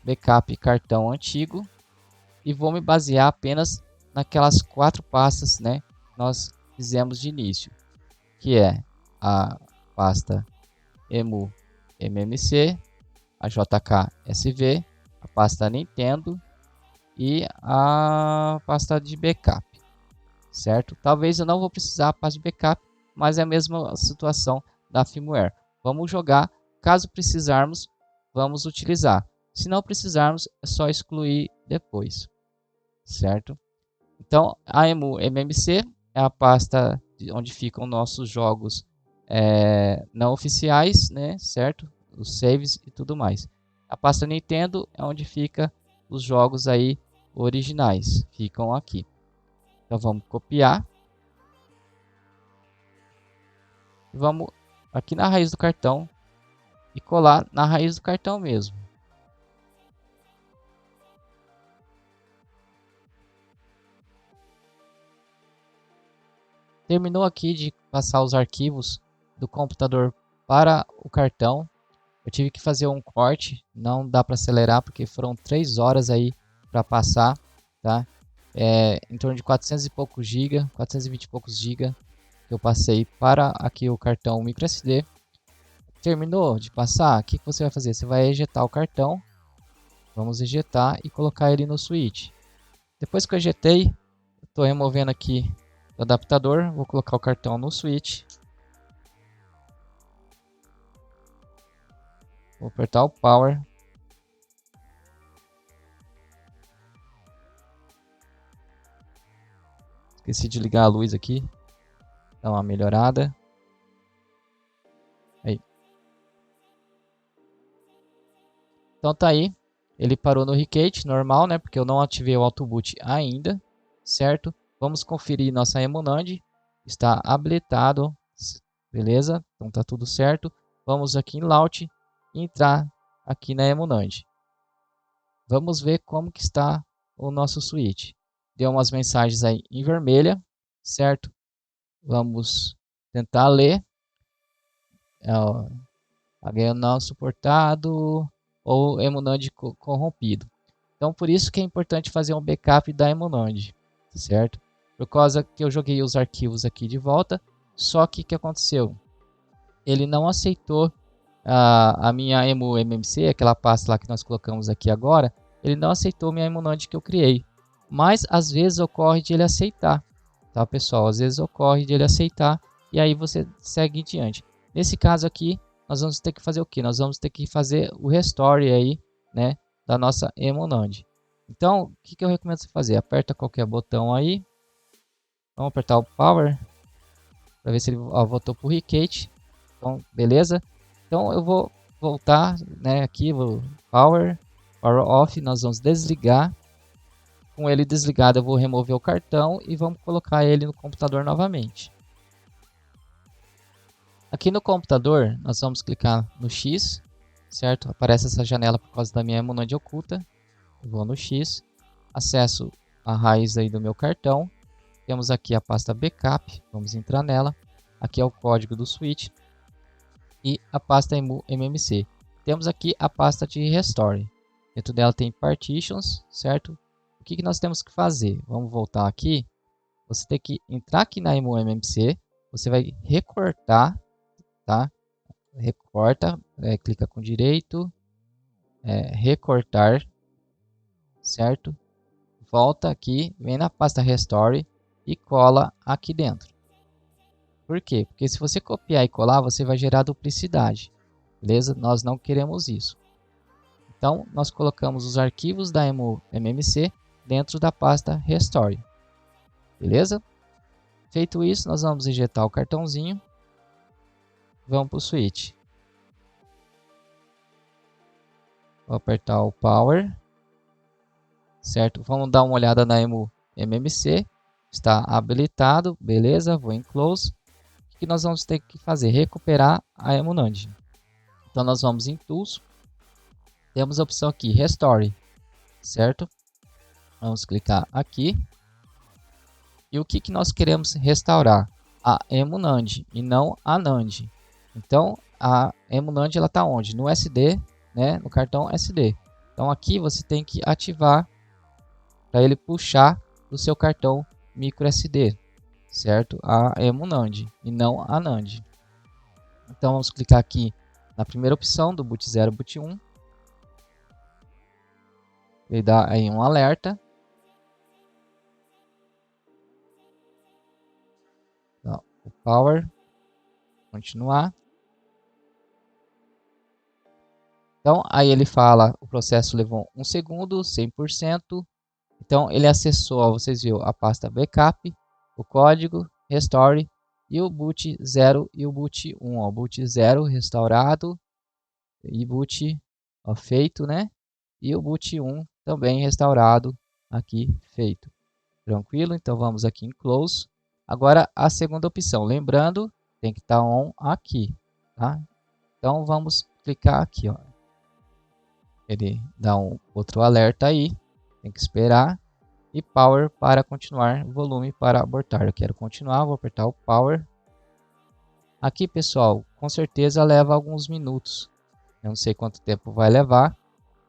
backup cartão antigo. E vou me basear apenas naquelas 4 pastas, né, que nós fizemos de início, que é a pasta EMU MMC, a JK SV, a pasta Nintendo e a pasta de backup, certo? Talvez eu não vou precisar a pasta de backup, mas é a mesma situação da firmware. Vamos jogar, caso precisarmos, vamos utilizar. Se não precisarmos, é só excluir depois, certo? Então, a EMU MMC é a pasta onde ficam nossos jogos não oficiais, né, certo? Os saves e tudo mais. A pasta Nintendo é onde fica os jogos aí originais, ficam aqui. Então vamos copiar. Vamos aqui na raiz do cartão e colar na raiz do cartão mesmo. Terminou aqui de passar os arquivos do computador para o cartão. Eu tive que fazer um corte, não dá para acelerar porque foram 3 horas aí para passar, tá? Em torno de 400 e poucos GB, 420 e poucos GB que eu passei para aqui o cartão microSD. Terminou de passar, o que você vai fazer? Você vai ejetar o cartão, vamos ejetar e colocar ele no switch. Depois que eu ejetei, estou removendo aqui o adaptador, vou colocar o cartão no switch. Vou apertar o power. Esqueci de ligar a luz aqui. Dá uma melhorada. Aí. Então tá aí. Ele parou no Recate, normal, né? Porque eu não ativei o Autoboot ainda, certo? Vamos conferir nossa Emunand. Está habilitado, beleza? Então tá tudo certo. Vamos aqui em Launch e entrar aqui na Emunand. Vamos ver como que está o nosso switch. Deu umas mensagens aí em vermelha, certo? Vamos tentar ler. HL não suportado ou Emunand corrompido. Então por isso que é importante fazer um backup da Emunand, certo? Por causa que eu joguei os arquivos aqui de volta, só que o que aconteceu? Ele não aceitou a minha EMU MMC, aquela pasta lá que nós colocamos aqui agora, ele não aceitou minha Emunand que eu criei. Mas às vezes ocorre de ele aceitar, tá pessoal? Às vezes ocorre de ele aceitar e aí você segue em diante. Nesse caso aqui, nós vamos ter que fazer o que? Nós vamos ter que fazer o restore aí, né, da nossa Emunand. Então, o que eu recomendo você fazer? Aperta qualquer botão aí. Vamos apertar o power para ver se ele voltou para o Recate. Então, beleza? Então eu vou voltar, né, aqui, vou power off, nós vamos desligar. Com ele desligado eu vou remover o cartão e vamos colocar ele no computador novamente. Aqui no computador nós vamos clicar no X, certo? Aparece essa janela por causa da minha Emunand oculta. Eu vou no X, acesso a raiz aí do meu cartão. Temos aqui a pasta backup, vamos entrar nela. Aqui é o código do switch e a pasta EMU MMC. Temos aqui a pasta de restore. Dentro dela tem partitions, certo? O que nós temos que fazer? Vamos voltar aqui. Você tem que entrar aqui na EMU MMC. Você vai recortar, tá? Recorta, clica com direito, recortar, certo? Volta aqui, vem na pasta restore e cola aqui dentro. Por quê? Porque se você copiar e colar, você vai gerar duplicidade, beleza? Nós não queremos isso. Então, nós colocamos os arquivos da EMU MMC dentro da pasta restore, beleza? Feito isso, nós vamos injetar o cartãozinho. Vamos para o switch. Vou apertar o power, certo? Vamos dar uma olhada na EMU MMC. Está habilitado, beleza? Vou em close. O que nós vamos ter que fazer? Recuperar a Emunand. Então nós vamos em tools. Temos a opção aqui, restore, certo? Vamos clicar aqui. E o que nós queremos restaurar? A Emunand e não a NAND. Então a Emunand ela está onde? No SD, né? No cartão SD. Então aqui você tem que ativar para ele puxar do seu cartão microSD, certo? A EmuNAND e não a NAND. Então vamos clicar aqui na primeira opção do boot 0, boot 1. Ele dá aí um alerta. Então, o power, continuar. Então aí ele fala, o processo levou 1 segundo, 100%. Então ele acessou, ó, vocês viram a pasta backup, o código, restore e o boot 0 e o boot 1. Ó, boot 0 restaurado e boot, ó, feito, né? E o boot 1 também restaurado, aqui feito. Tranquilo? Então vamos aqui em close. Agora a segunda opção, lembrando, tem que estar on aqui, tá? Então vamos clicar aqui, ó. Ele dá um outro alerta aí, tem que esperar. E power para continuar, volume para abortar. Eu quero continuar, vou apertar o power. Aqui, pessoal, com certeza leva alguns minutos. Eu não sei quanto tempo vai levar,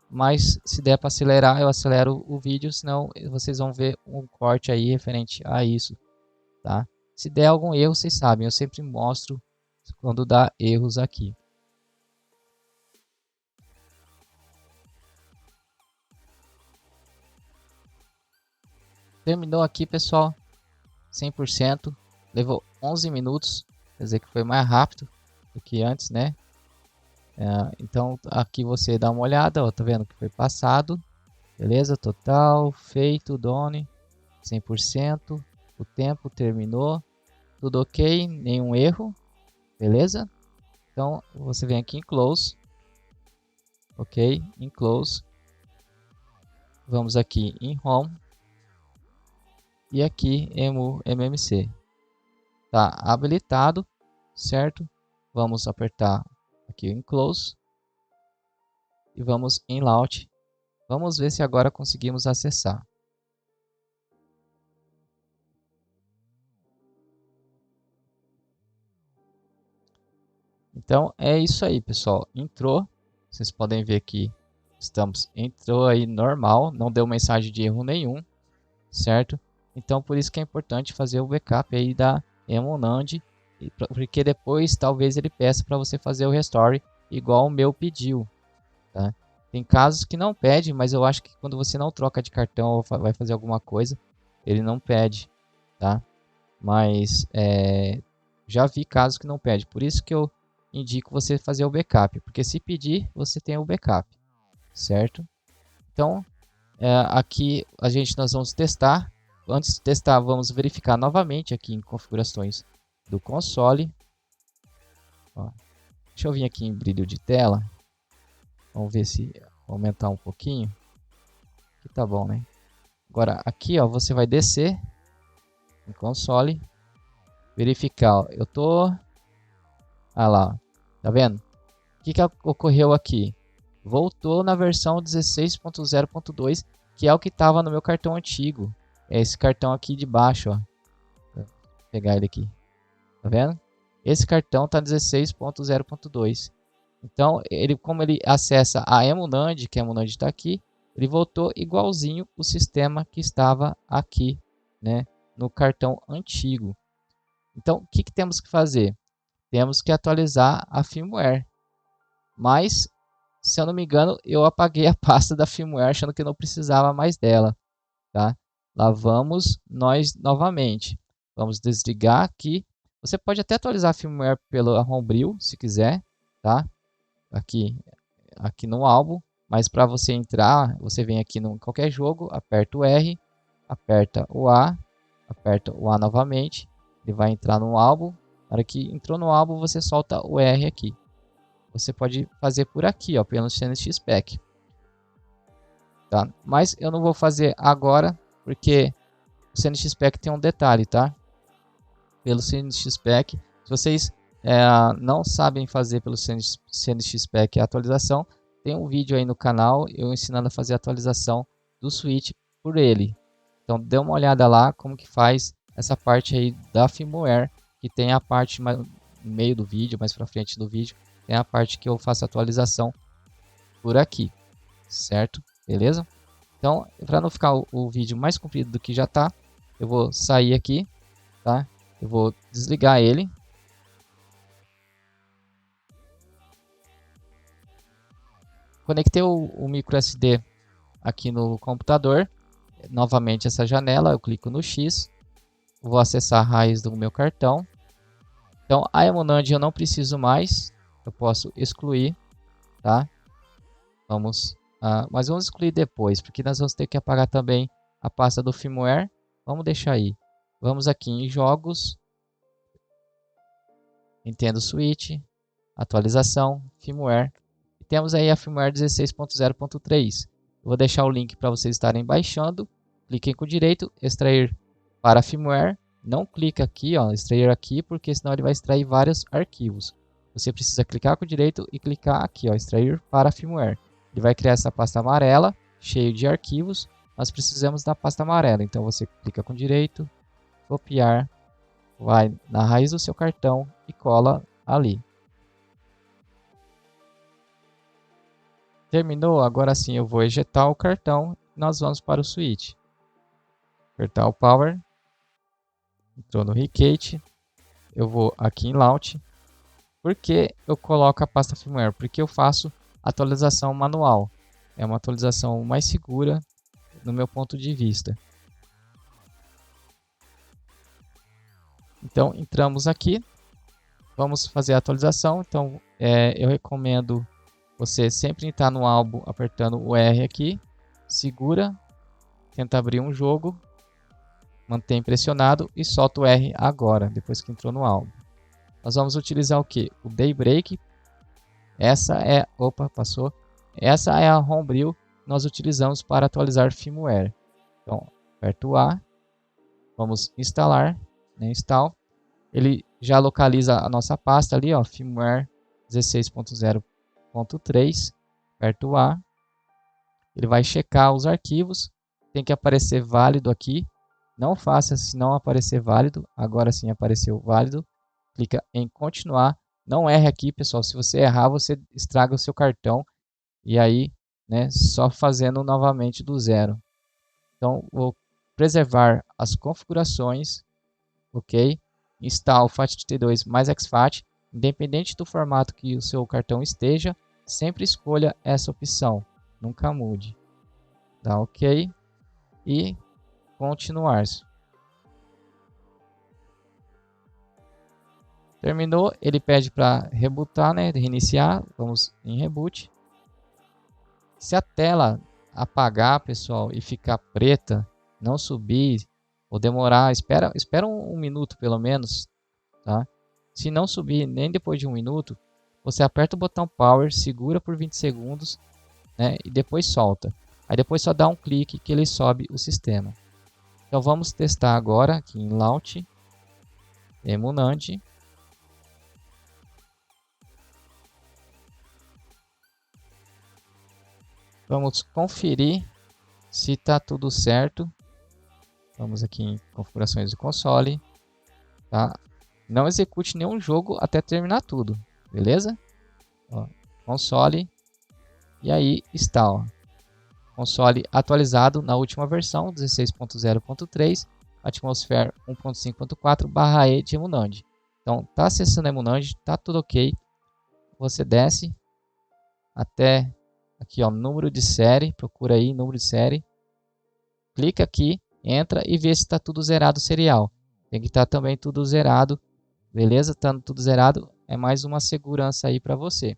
mas se der para acelerar, eu acelero o vídeo, senão vocês vão ver um corte aí referente a isso, tá? Se der algum erro, vocês sabem, eu sempre mostro quando dá erros aqui. Terminou aqui, pessoal, 100%, levou 11 minutos, quer dizer que foi mais rápido do que antes, né? Então aqui você dá uma olhada, ó, tá vendo que foi passado, beleza? Total, feito, done, 100%, o tempo terminou, tudo ok, nenhum erro, beleza? Então você vem aqui em close, ok, em close, vamos aqui em home e aqui MMC, tá habilitado, certo? Vamos apertar aqui em close e vamos em launch. Vamos ver se agora conseguimos acessar. Então é isso aí, pessoal. Entrou. Vocês podem ver que entrou aí normal, não deu mensagem de erro nenhum, certo? Então por isso que é importante fazer o backup aí da EmuNAND, porque depois talvez ele peça para você fazer o restore igual o meu pediu, tá? Tem casos que não pede, mas eu acho que quando você não troca de cartão ou vai fazer alguma coisa, ele não pede, tá? Mas já vi casos que não pede, por isso que eu indico você fazer o backup, porque se pedir, você tem o backup, certo? Então, aqui nós vamos testar. Antes de testar, vamos verificar novamente aqui em configurações do console. Ó, deixa eu vir aqui em brilho de tela. Vamos ver se aumentar um pouquinho. Aqui tá bom, né? Agora aqui, ó, você vai descer em console, verificar. Ó, eu tô, lá, tá vendo? O que ocorreu aqui? Voltou na versão 16.0.2, que é o que estava no meu cartão antigo. É esse cartão aqui de baixo, ó. Vou pegar ele aqui. Tá vendo? Esse cartão tá 16.0.2. Então, como ele acessa a EmuNAND, que a EmuNAND está aqui, ele voltou igualzinho o sistema que estava aqui, né, no cartão antigo. Então, o que temos que fazer? Temos que atualizar a firmware. Mas, se eu não me engano, eu apaguei a pasta da firmware achando que não precisava mais dela, tá? Lá vamos nós novamente. Vamos desligar aqui. Você pode até atualizar a firmware pelo Homebrew, se quiser, tá? Aqui no álbum, mas para você entrar, você vem aqui em qualquer jogo, aperta o R, aperta o A novamente, ele vai entrar no álbum. Na hora que entrou no álbum, você solta o R aqui. Você pode fazer por aqui, ó, pelo CNX-Spec, tá? Mas eu não vou fazer agora, porque o CNX-Spec tem um detalhe, tá? Pelo CNX-Spec, se vocês não sabem fazer pelo CNX-Spec a atualização, tem um vídeo aí no canal eu ensinando a fazer a atualização do switch por ele. Então dê uma olhada lá como que faz essa parte aí da firmware, que tem a parte no meio do vídeo, mais para frente do vídeo, tem a parte que eu faço a atualização por aqui, certo? Beleza? Então, para não ficar o vídeo mais comprido do que já está, eu vou sair aqui, tá? Eu vou desligar ele. Conectei o micro SD aqui no computador. Novamente essa janela, eu clico no X. Vou acessar a raiz do meu cartão. Então, a Emunand eu não preciso mais. Eu posso excluir, tá? Mas vamos excluir depois, porque nós vamos ter que apagar também a pasta do firmware. Vamos deixar aí. Vamos aqui em jogos, Nintendo Switch, atualização, firmware. E temos aí a firmware 16.0.3. Vou deixar o link para vocês estarem baixando. Cliquem com direito, extrair para firmware. Não clica aqui, ó, extrair aqui, porque senão ele vai extrair vários arquivos. Você precisa clicar com direito e clicar aqui, ó, extrair para firmware. Ele vai criar essa pasta amarela, cheio de arquivos. Nós precisamos da pasta amarela, então você clica com direito, copiar, vai na raiz do seu cartão e cola ali. Terminou? Agora sim eu vou ejetar o cartão e nós vamos para o switch. Apertar o power. Entrou no Recate. Eu vou aqui em Launch. Por que eu coloco a pasta firmware? Porque eu faço atualização manual. É uma atualização mais segura no meu ponto de vista. Então entramos aqui. Vamos fazer a atualização. Então eu recomendo você sempre entrar no álbum apertando o R aqui. Segura. Tenta abrir um jogo. Mantém pressionado e solta o R agora, depois que entrou no álbum. Nós vamos utilizar o que? O Daybreak. Essa é a Homebrew que nós utilizamos para atualizar firmware. Então, aperto o A. Vamos instalar, né, install. Ele já localiza a nossa pasta ali, ó, firmware 16.0.3. Aperto o A. Ele vai checar os arquivos. Tem que aparecer válido aqui. Não faça se não aparecer válido. Agora sim apareceu válido. Clica em continuar. Não erre aqui, pessoal. Se você errar, você estraga o seu cartão. E aí, né, só fazendo novamente do zero. Então, vou preservar as configurações. Ok? Install FAT32 mais exFAT. Independente do formato que o seu cartão esteja, sempre escolha essa opção. Nunca mude. Dá ok. E continuar. Terminou, ele pede para rebootar, né, reiniciar. Vamos em reboot. Se a tela apagar, pessoal, e ficar preta, não subir ou demorar, espera um minuto pelo menos, tá? Se não subir nem depois de um minuto, você aperta o botão Power, segura por 20 segundos, né, e depois solta. Aí depois só dá um clique que ele sobe o sistema. Então vamos testar agora aqui em Launch, Emunand. Vamos conferir se está tudo certo. Vamos aqui em configurações do console. Tá? Não execute nenhum jogo até terminar tudo, beleza? Ó, console. E aí está, ó. Console atualizado na última versão, 16.0.3, Atmosphere 1.5.4/E de Emunand. Então, tá acessando a Emunand, tá tudo ok. Você desce até aqui, ó, número de série, procura aí número de série. Clica aqui, entra e vê se está tudo zerado o serial. Tem que estar também tudo zerado, beleza? Estando tudo zerado, é mais uma segurança aí para você.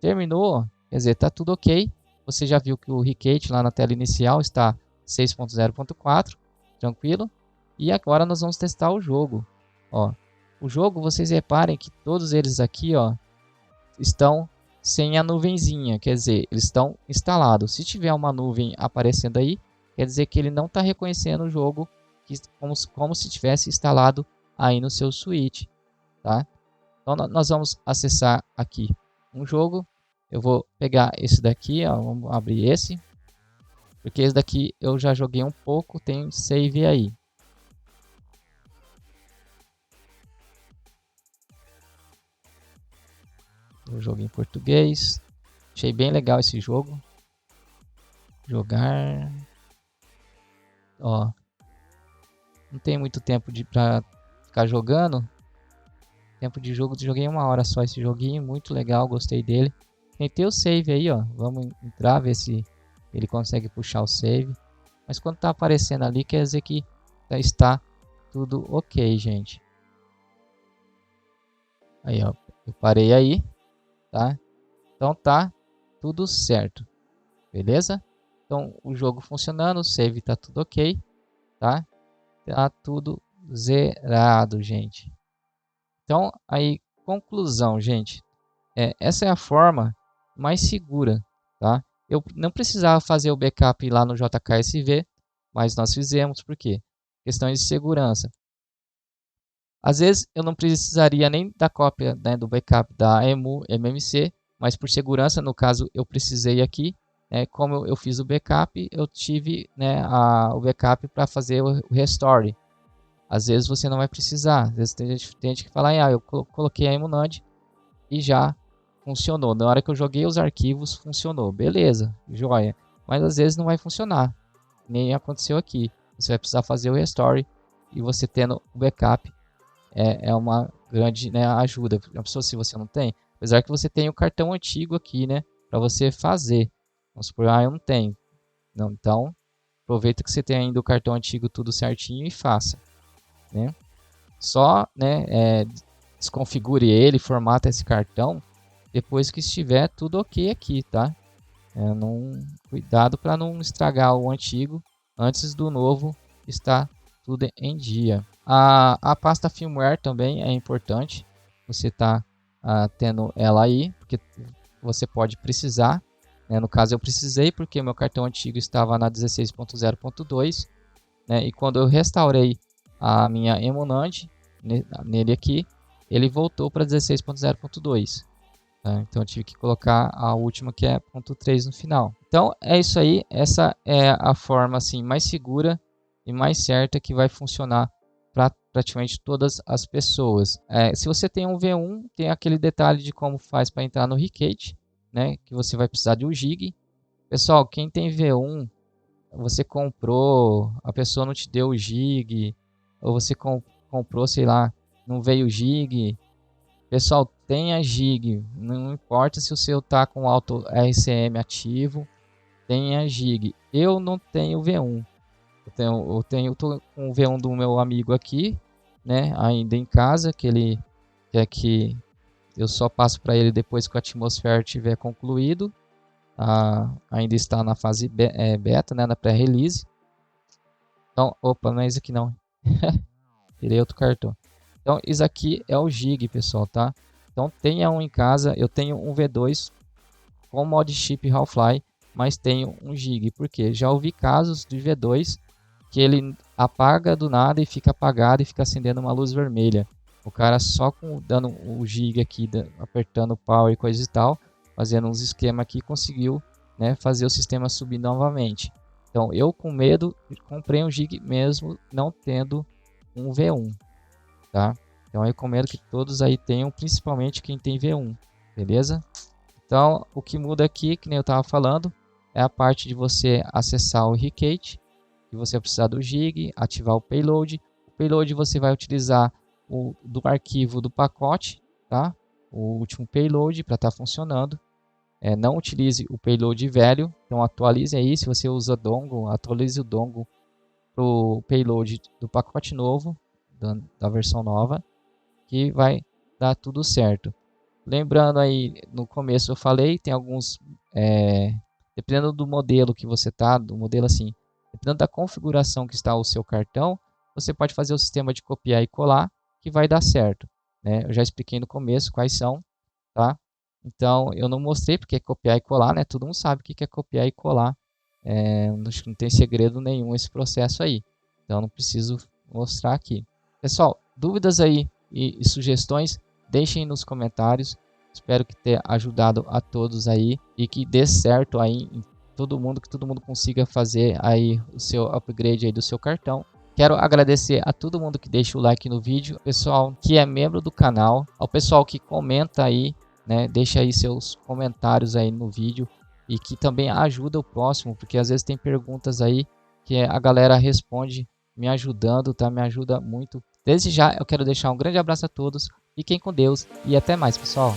Terminou, quer dizer, tá tudo ok. Você já viu que o Recate lá na tela inicial está 6.0.4, tranquilo. E agora nós vamos testar o jogo. Ó, o jogo, vocês reparem que todos eles aqui, ó, estão sem a nuvenzinha, quer dizer, eles estão instalados. Se tiver uma nuvem aparecendo aí, quer dizer que ele não está reconhecendo o jogo como se tivesse instalado aí no seu Switch, tá? Então nós vamos acessar aqui um jogo. Eu vou pegar esse daqui, ó, vamos abrir esse, porque esse daqui eu já joguei um pouco, tem save aí. O jogo em português. Achei bem legal esse jogo. Jogar. Ó, não tem muito tempo pra ficar jogando. Tempo de jogo, joguei 1 hora só esse joguinho, muito legal, gostei dele. Tentei o save aí, ó. Vamos entrar, ver se ele consegue puxar o save. Mas quando tá aparecendo ali, quer dizer que está tudo ok, gente. Aí, ó, eu parei aí, tá? Então tá tudo certo, beleza? Então o jogo funcionando, o save tá tudo ok, tá? Tá tudo zerado, gente. Então aí, conclusão, gente. Essa é a forma mais segura, tá? Eu não precisava fazer o backup lá no JKSV, mas nós fizemos, por quê? Questões de segurança. Às vezes eu não precisaria nem da cópia, né, do backup da EMU, MMC, mas por segurança, no caso, eu precisei aqui, né, como eu fiz o backup, eu tive, né, o backup para fazer o restore. Às vezes você não vai precisar, às vezes tem gente que fala, eu coloquei a emunand e já funcionou. Na hora que eu joguei os arquivos, funcionou. Beleza, joia. Mas às vezes não vai funcionar, nem aconteceu aqui. Você vai precisar fazer o restore e você tendo o backup é uma grande, né, ajuda. A pessoa, se você não tem, apesar que você tem o cartão antigo aqui, né, para você fazer. Vamos supor, eu não tenho. Não, então, aproveita que você tem ainda o cartão antigo tudo certinho e faça, né? Só, né, desconfigure ele, formata esse cartão depois que estiver tudo ok aqui, tá? Cuidado para não estragar o antigo antes do novo estar tudo em dia. A pasta firmware também é importante. Você tá tendo ela aí, porque você pode precisar. Né? No caso eu precisei porque meu cartão antigo estava na 16.0.2. Né? E quando eu restaurei a minha emunand nele aqui, ele voltou para 16.0.2. Tá? Então eu tive que colocar a última, que é 0.3 no final. Então é isso aí. Essa é a forma assim mais segura e mais certa que vai funcionar para praticamente todas as pessoas. Se você tem um V1, tem aquele detalhe de como faz para entrar no Ricket, né? Que você vai precisar de 1 GB. Pessoal, quem tem V1, você comprou, a pessoa não te deu o GB, ou você comprou, sei lá, não veio o GB. Pessoal, tenha GB, não importa se o seu tá com auto RCM ativo, tenha GB. Eu não tenho V1. Eu tô com o V1 do meu amigo aqui, né, ainda em casa, que ele quer que eu só passo para ele depois que a atmosfera tiver concluído. Ainda está na fase beta, né, na pré-release. Então, opa, não é isso aqui não. Tirei outro cartão. Então, isso aqui é o GB, pessoal, tá? Então, tenha um em casa. Eu tenho um V2 com mod chip Half-Life, mas tenho 1 GB. Por quê? Já ouvi casos de V2 que ele apaga do nada e fica apagado e fica acendendo uma luz vermelha. O cara só dando o GB aqui, apertando o power e coisa e tal, fazendo uns esquemas aqui, conseguiu, né, fazer o sistema subir novamente. Então, eu com medo, comprei 1 GB mesmo não tendo um V1, tá? Então eu recomendo que todos aí tenham, principalmente quem tem V1, beleza? Então o que muda aqui, que nem eu estava falando, é a parte de você acessar o Ricket, que você vai precisar do GB, ativar o payload. O payload você vai utilizar do arquivo do pacote, tá? O último payload para estar funcionando. Não utilize o payload velho, então atualize aí. Se você usa dongle, atualize o dongle para o payload do pacote novo, da versão nova, que vai dar tudo certo. Lembrando aí, no começo eu falei, tem alguns, dependendo do modelo que você tá, do modelo assim, dependendo da configuração que está o seu cartão, você pode fazer o sistema de copiar e colar, que vai dar certo, né? Eu já expliquei no começo quais são, tá? Então, eu não mostrei porque é copiar e colar, né? Todo mundo sabe o que é copiar e colar. Não tem segredo nenhum esse processo aí. Então, não preciso mostrar aqui. Pessoal, dúvidas aí e sugestões, deixem nos comentários. Espero que tenha ajudado a todos aí e que dê certo aí em todo mundo, que todo mundo consiga fazer aí o seu upgrade aí do seu cartão. Quero agradecer a todo mundo que deixa o like no vídeo, pessoal que é membro do canal, ao pessoal que comenta aí, né? Deixa aí seus comentários aí no vídeo. e que também ajuda o próximo, porque às vezes tem perguntas aí que a galera responde me ajudando, tá? Me ajuda muito. Desde já eu quero deixar um grande abraço a todos, fiquem com Deus e até mais, pessoal.